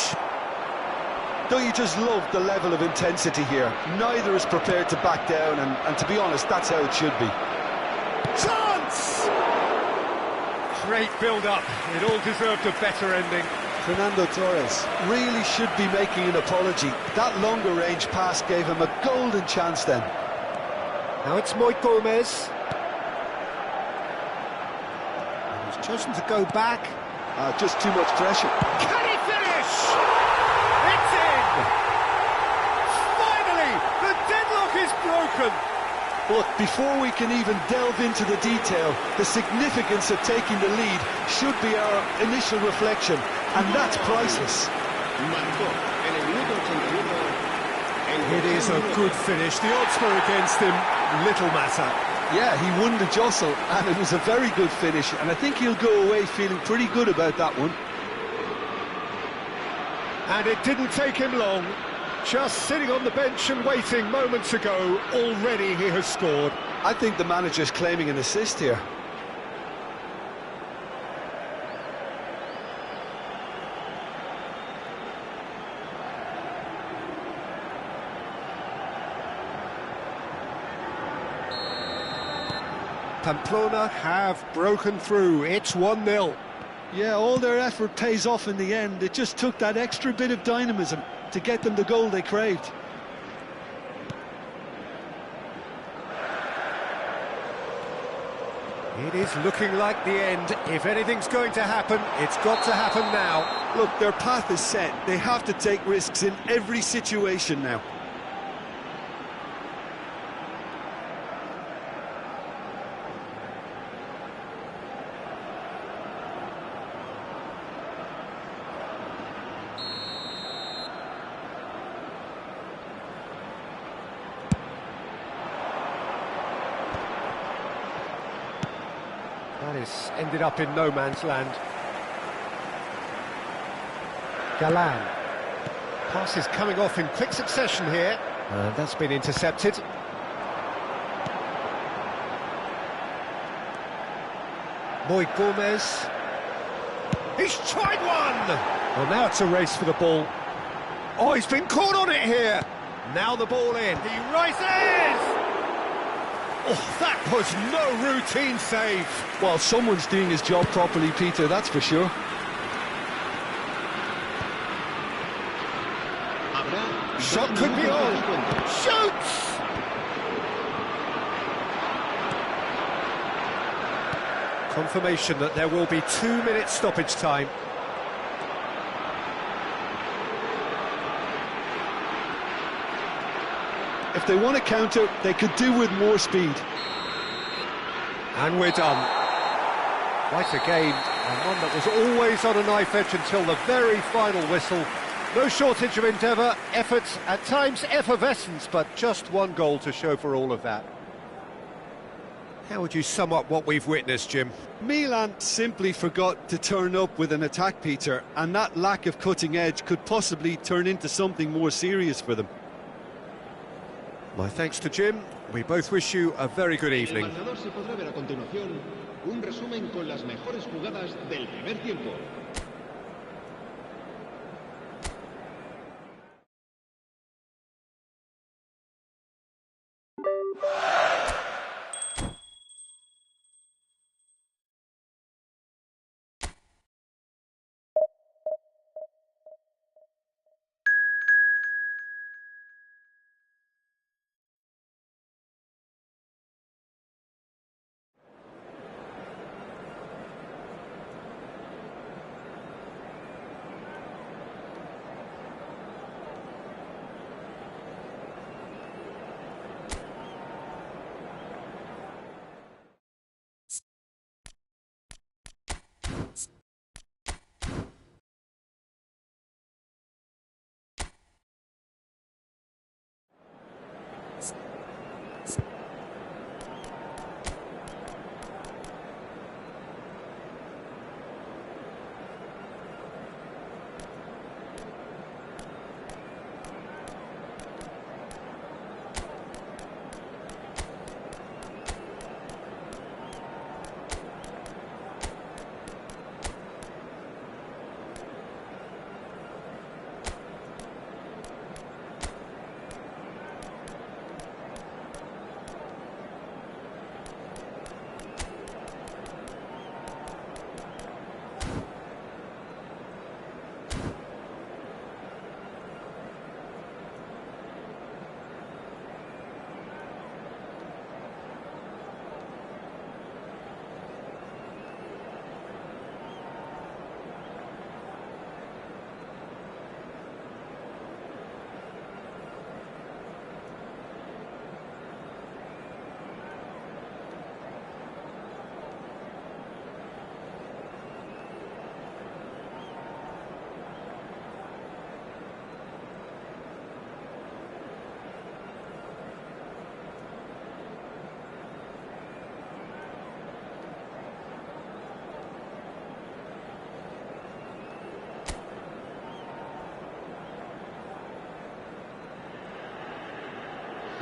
Don't you just love the level of intensity here? Neither is prepared to back down, and to be honest, that's how it should be. Chance! Great build-up. It all deserved a better ending. Fernando Torres really should be making an apology. That longer range pass gave him a golden chance then. Now it's Boy Gomez. He's chosen to go back. Just too much pressure. Can he finish? It's in! Finally, the deadlock is broken. Look, before we can even delve into the detail, the significance of taking the lead should be our initial reflection, and that's priceless. Marcó en el minuto 81. It is a good finish. The odds were against him. Little matter. Yeah, he won the jostle, and it was a very good finish, and I think he'll go away feeling pretty good about that one. And it didn't take him long. Just sitting on the bench and waiting moments ago, already he has scored. I think the manager's claiming an assist here. Pamplona have broken through. It's 1-0. Yeah, all their effort pays off in the end. It just took that extra bit of dynamism to get them the goal they craved. It is looking like the end. If anything's going to happen, it's got to happen now. Look, their path is set. They have to take risks in every situation now. That is ended up in no man's land. Galan. Pass is coming off in quick succession here. That's been intercepted. Boy Gomez. He's tried one! Well, now it's a race for the ball. Oh, he's been caught on it here. Now the ball in. He rises! Oh, that was no routine save. Well, someone's doing his job properly, Peter, that's for sure. Shot could be on. Shoots! Confirmation that there will be 2 minutes stoppage time. If they want to counter, they could do with more speed. And we're done. Quite a game, and one that was always on a knife edge until the very final whistle. No shortage of endeavour, effort, at times effervescence, but just one goal to show for all of that. How would you sum up what we've witnessed, Jim? Milan simply forgot to turn up with an attack, Peter, and that lack of cutting edge could possibly turn into something more serious for them. My thanks to Jim. We both wish you a very good evening. El marcador se podrá ver a continuación. Un resumen con las mejores jugadas del primer tiempo.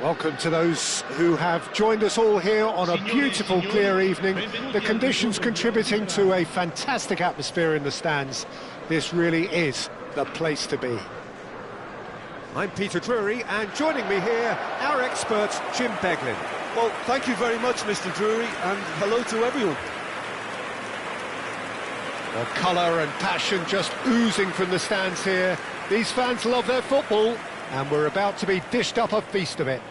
Welcome to those who have joined us all here on a beautiful, clear evening. The conditions contributing to a fantastic atmosphere in the stands. This really is the place to be. I'm Peter Drury, and joining me here, our expert, Jim Beglin. Well, thank you very much, Mr. Drury, and hello to everyone. Well, colour and passion just oozing from the stands here. These fans love their football, and we're about to be dished up a feast of it.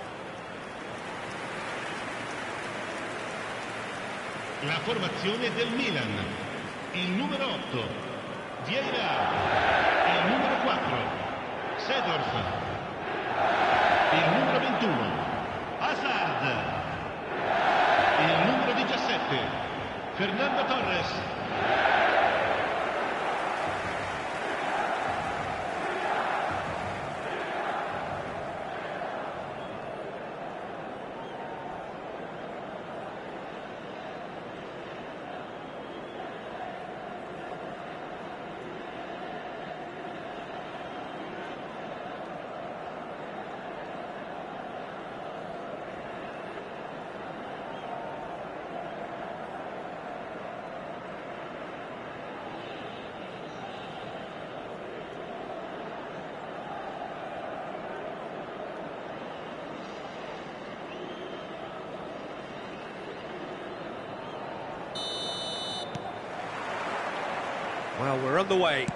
La formazione del Milan. Il numero 8, Vieira. Il numero 4, Seedorf. Il numero 21, Hazard. Il numero 17, Fernando Torres. Well, we're on the way.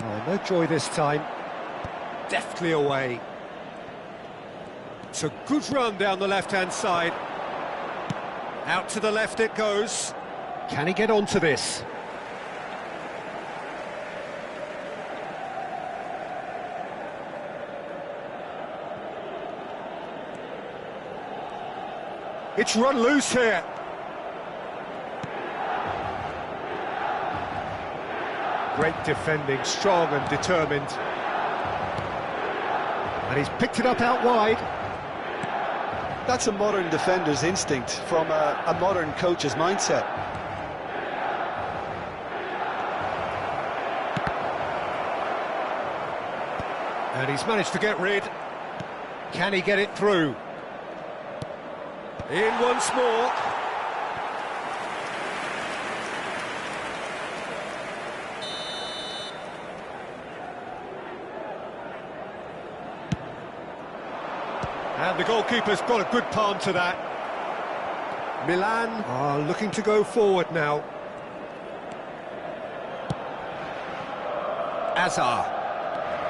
Oh, no joy this time. Deftly away. It's a good run down the left-hand side. Out to the left it goes. Can he get onto this? It's run loose here. Great defending, strong and determined. And he's picked it up out wide. That's a modern defender's instinct from a modern coach's mindset. And he's managed to get rid. Can he get it through? In once more. And the goalkeeper's got a good palm to that. Milan are looking to go forward now. Hazard.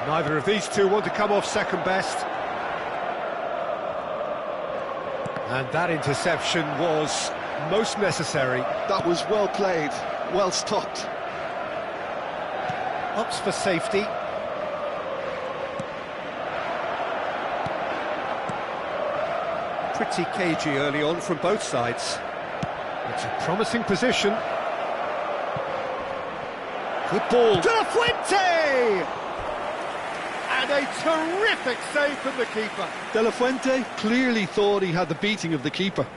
Neither of these two want to come off second best. And that interception was most necessary. That was well played, well stopped. Opts for safety. Pretty cagey early on from both sides. It's a promising position. Good ball. De La Fuente! And a terrific save from the keeper. De La Fuente clearly thought he had the beating of the keeper.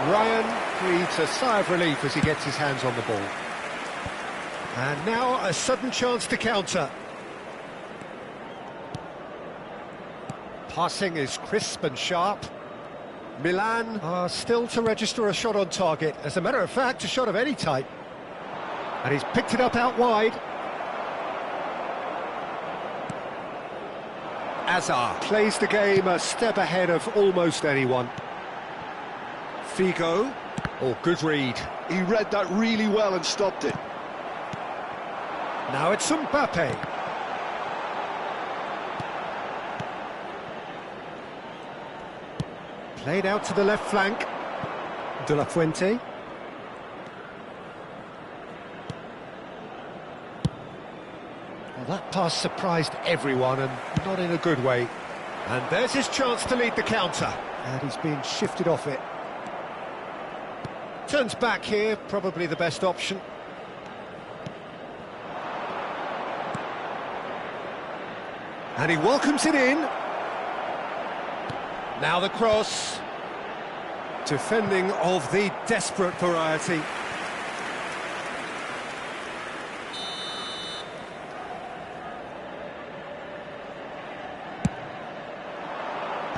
Ryan breathes a sigh of relief as he gets his hands on the ball. And now a sudden chance to counter. Passing is crisp and sharp. Milan are still to register a shot on target. As a matter of fact, a shot of any type. And he's picked it up out wide. Hazard plays the game a step ahead of almost anyone. Figo. Oh, good read. He read that really well and stopped it. Now it's Mbappe. Played out to the left flank. De La Fuente. Well, that pass surprised everyone, and not in a good way. And there's his chance to lead the counter. And he's being shifted off it. Turns back here, probably the best option. And he welcomes it in. Now the cross. Defending of the desperate variety.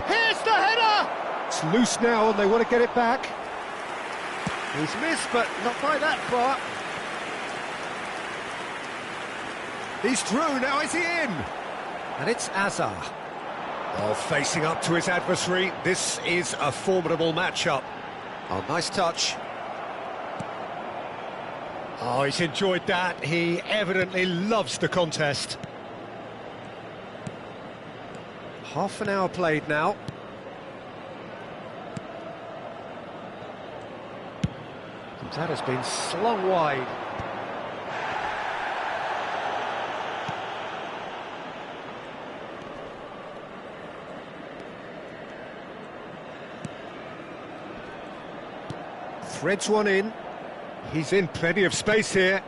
Here's the header! It's loose now and they want to get it back. He's missed, but not by that far. He's through, now is he in? And it's Azar. Oh, facing up to his adversary, this is a formidable matchup. Oh, nice touch. Oh, he's enjoyed that. He evidently loves the contest. Half an hour played now. That has been slung wide. Threads one in. He's in plenty of space here.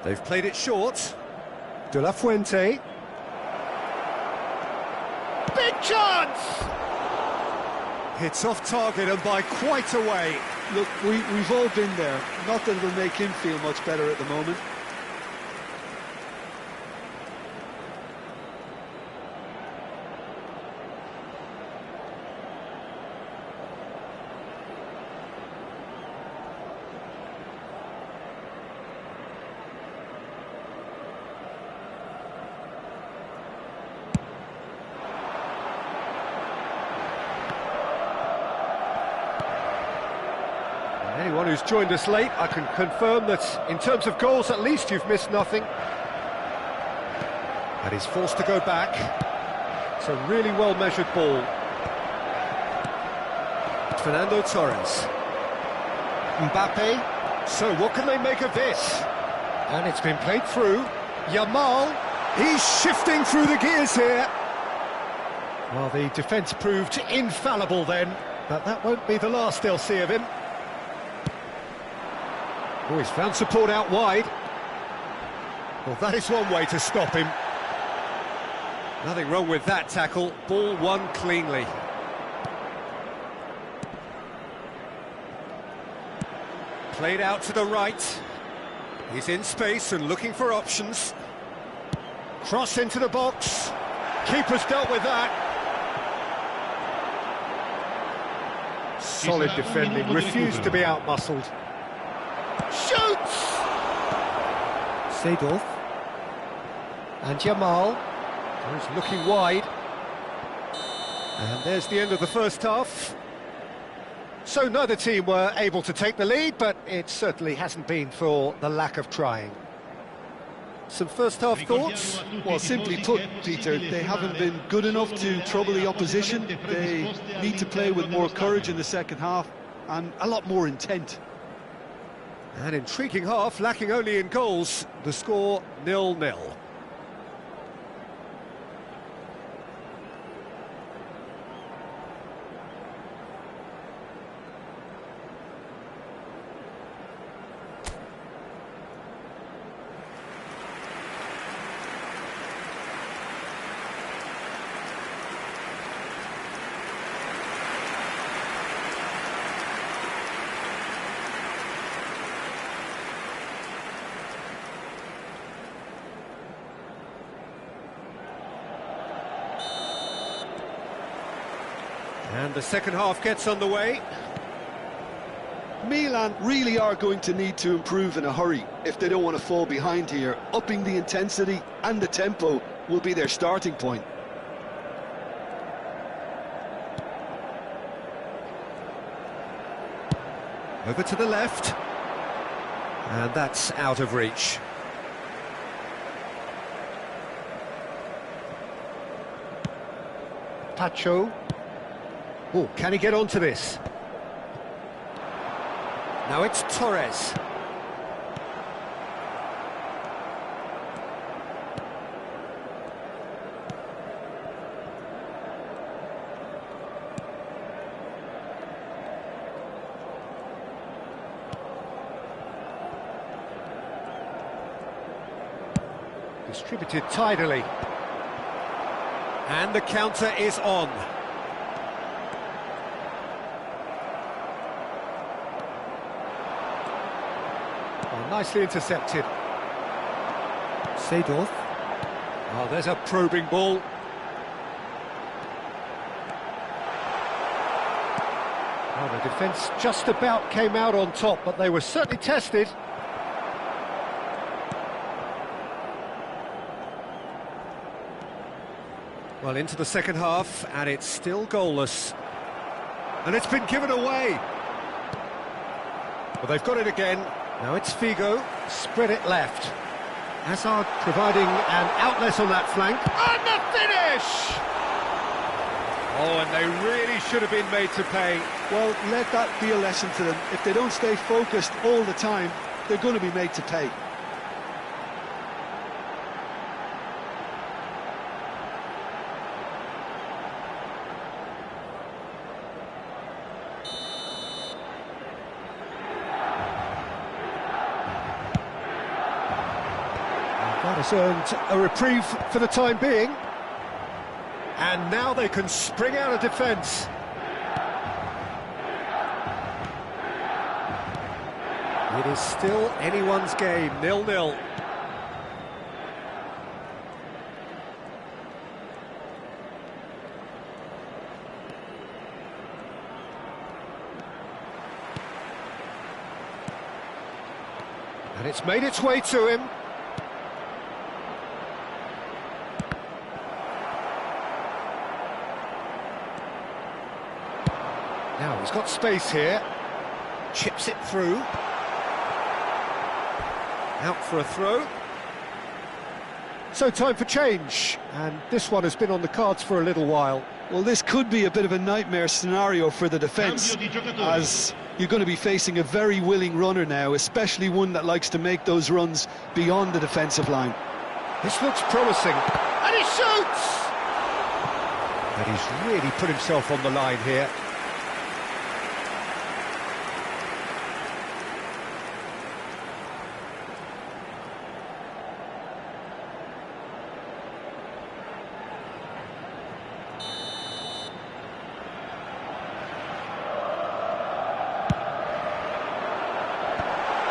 They've played it short. De La Fuente. Big chance! Hits off target and by quite a way. Look, we've all been there. Not that it'll make him feel much better at the moment. Anyone who's joined us late, I can confirm that in terms of goals, at least you've missed nothing. And he's forced to go back. It's a really well-measured ball. Fernando Torres. Mbappe. So what can they make of this? And it's been played through. Yamal. He's shifting through the gears here. Well, the defence proved infallible then, but that won't be the last they'll see of him. Oh, he's found support out wide. Well, that is one way to stop him. Nothing wrong with that tackle. Ball won cleanly. Played out to the right. He's in space and looking for options. Cross into the box. Keeper's dealt with that. Solid defending, refused to be outmuscled. Shoots! Seedorf. And Yamal. He's looking wide. And there's the end of the first half. So neither team were able to take the lead, but it certainly hasn't been for the lack of trying. Some first half thoughts? Well, simply put, Peter, they haven't been good enough to trouble the opposition. They need to play with more courage in the second half and a lot more intent. An intriguing half, lacking only in goals. The score 0-0. And the second half gets underway. Milan really are going to need to improve in a hurry if they don't want to fall behind here. Upping the intensity and the tempo will be their starting point. Over to the left. And that's out of reach. Pacho. Oh, can he get onto this? Now it's Torres. Distributed tidily. And the counter is on. Oh, nicely intercepted. Seedorf. Oh, there's a probing ball. Oh, the defence just about came out on top, but they were certainly tested. Well, into the second half, and it's still goalless. And it's been given away. Well, they've got it again. Now it's Figo, spread it left. Hazard providing an outlet on that flank. And the finish! Oh, and they really should have been made to pay. Well, let that be a lesson to them. If they don't stay focused all the time, they're going to be made to pay. That has earned a reprieve for the time being. And now they can spring out of defence. It is still anyone's game, 0-0. And it's made its way to him. Now he's got space here, chips it through, out for a throw. So time for change, and this one has been on the cards for a little while. Well, this could be a bit of a nightmare scenario for the defence, as you're going to be facing a very willing runner now, especially one that likes to make those runs beyond the defensive line. This looks promising, and he shoots! And he's really put himself on the line here.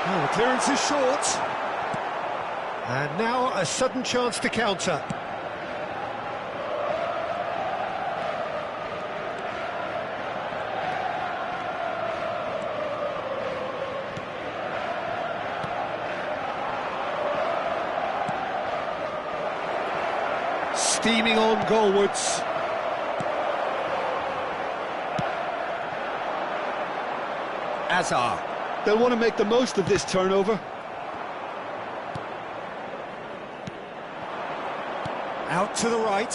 Oh, the clearance is short. And now a sudden chance to counter. Steaming on goalwards. Hazard. They'll want to make the most of this turnover. Out to the right.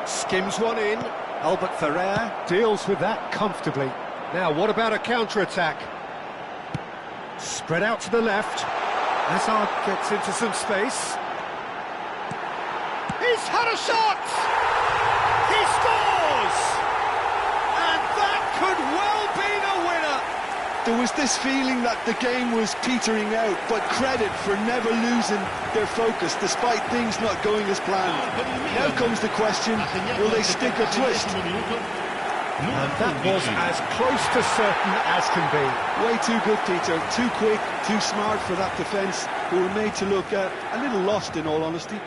Skims one in. Albert Ferrer deals with that comfortably. Now, what about a counter-attack? Spread out to the left. Hazard gets into some space. He's had a shot! He scores! And that could well be the winner! There was this feeling that the game was petering out, but credit for never losing their focus despite things not going as planned. Now comes the question, will they stick or twist? And that was as close to certain as can be. Way too good, Peter. Too quick, too smart for that defence, who were made to look a little lost, in all honesty.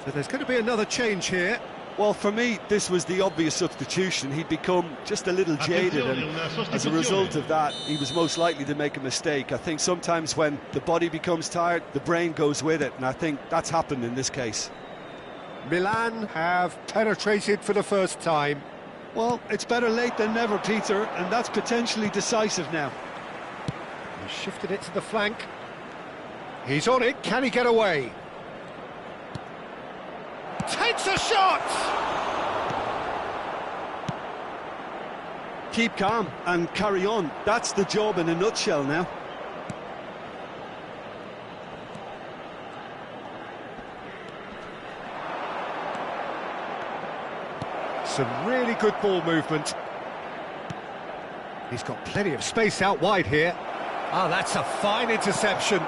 So there's going to be another change here. Well, for me, this was the obvious substitution. He'd become just a little jaded, and as a result of that, he was most likely to make a mistake. I think sometimes when the body becomes tired, the brain goes with it, and I think that's happened in this case. Milan have penetrated for the first time. Well, it's better late than never, Peter, and that's potentially decisive now. He shifted it to the flank. He's on it, can he get away? Takes a shot! Keep calm and carry on. That's the job in a nutshell now. Some really good ball movement. He's got plenty of space out wide here. Ah, that's a fine interception.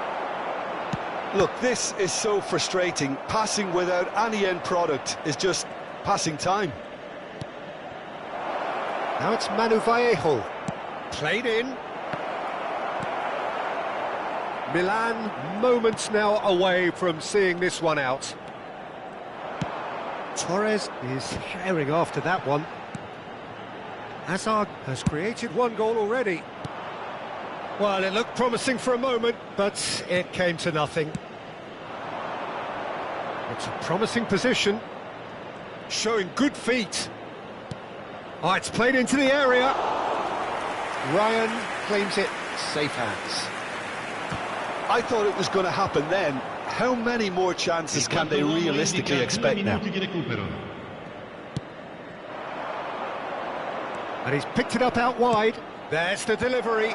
Look, this is so frustrating. Passing without any end product is just passing time. Now it's Manu Vallejo. Played in. Milan moments now away from seeing this one out. Torres is herring after that one. Hazard has created one goal already. Well, it looked promising for a moment, but it came to nothing. It's a promising position, showing good feet. Oh, it's played into the area. Ryan claims it, safe hands. I thought it was going to happen then. How many more chances can they realistically expect now? And he's picked it up out wide. There's the delivery.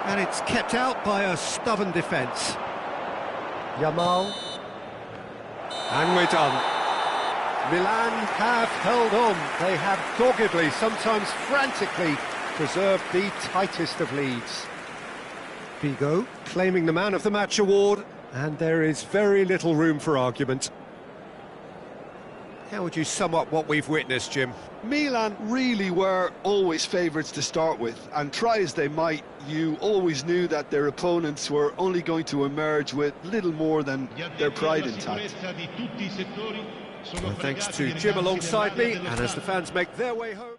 And it's kept out by a stubborn defence. Yamal. And we're done. Milan have held on. They have doggedly, sometimes frantically, preserved the tightest of leads. Figo claiming the Man of the Match award, and there is very little room for argument. How would you sum up what we've witnessed, Jim? Milan really were always favourites to start with, and try as they might, you always knew that their opponents were only going to emerge with little more than their pride intact. Well, thanks to Jim alongside me, and as the fans make their way home.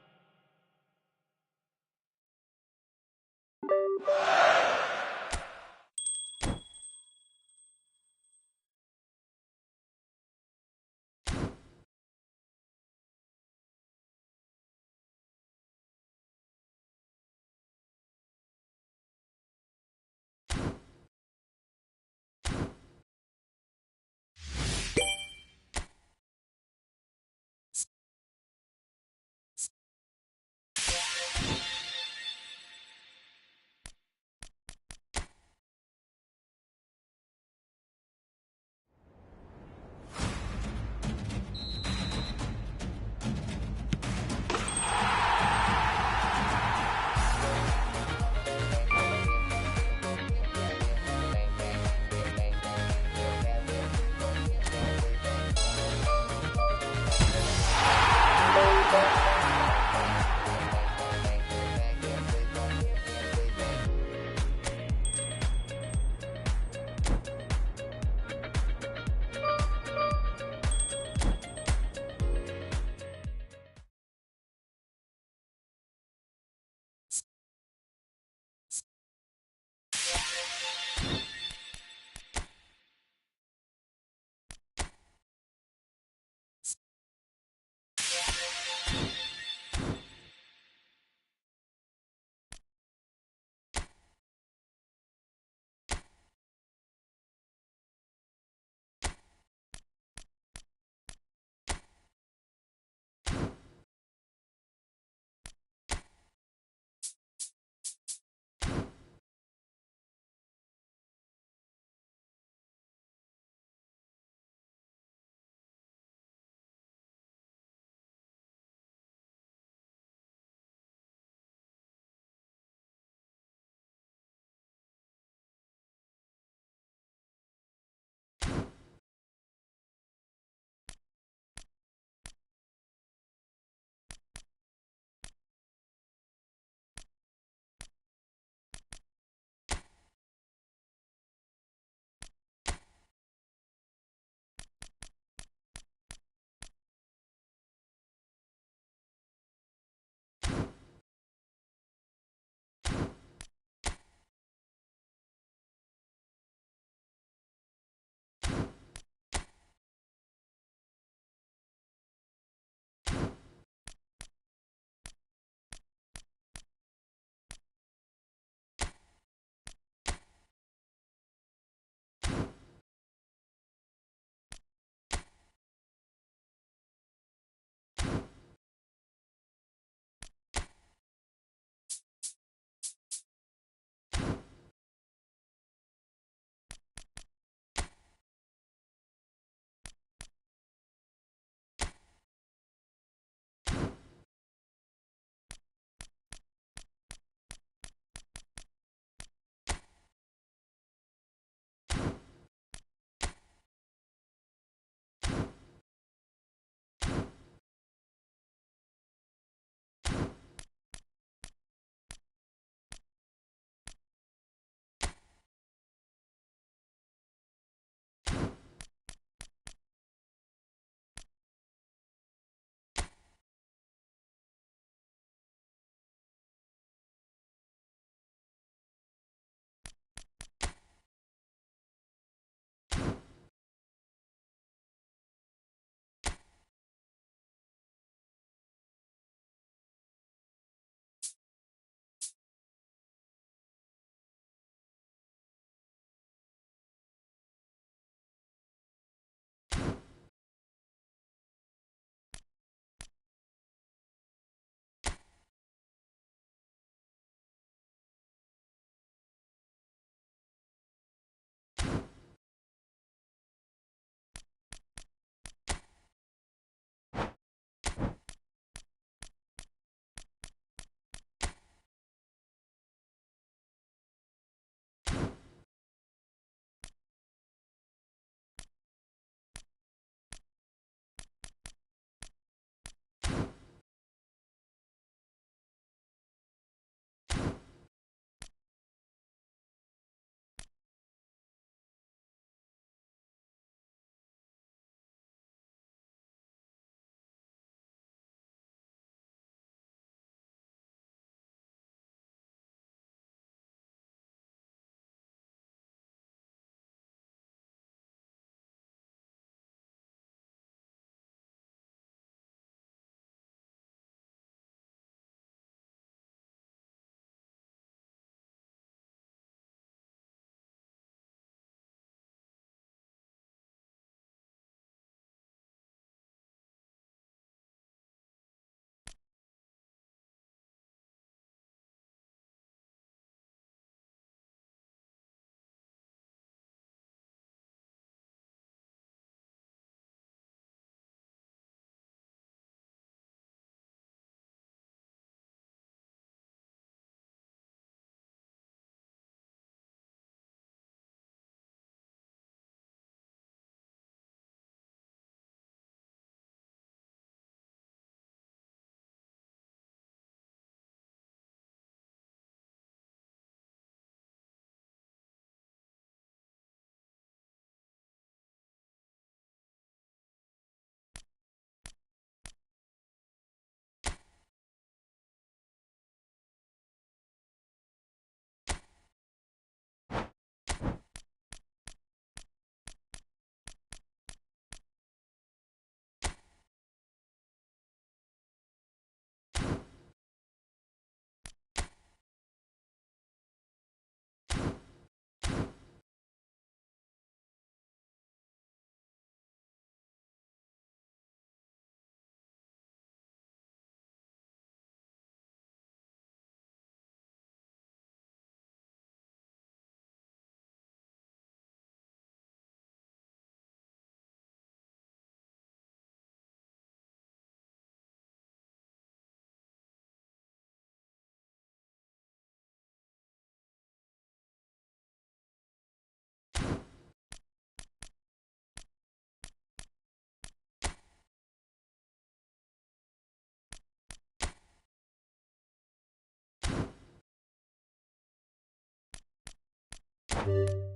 Bye.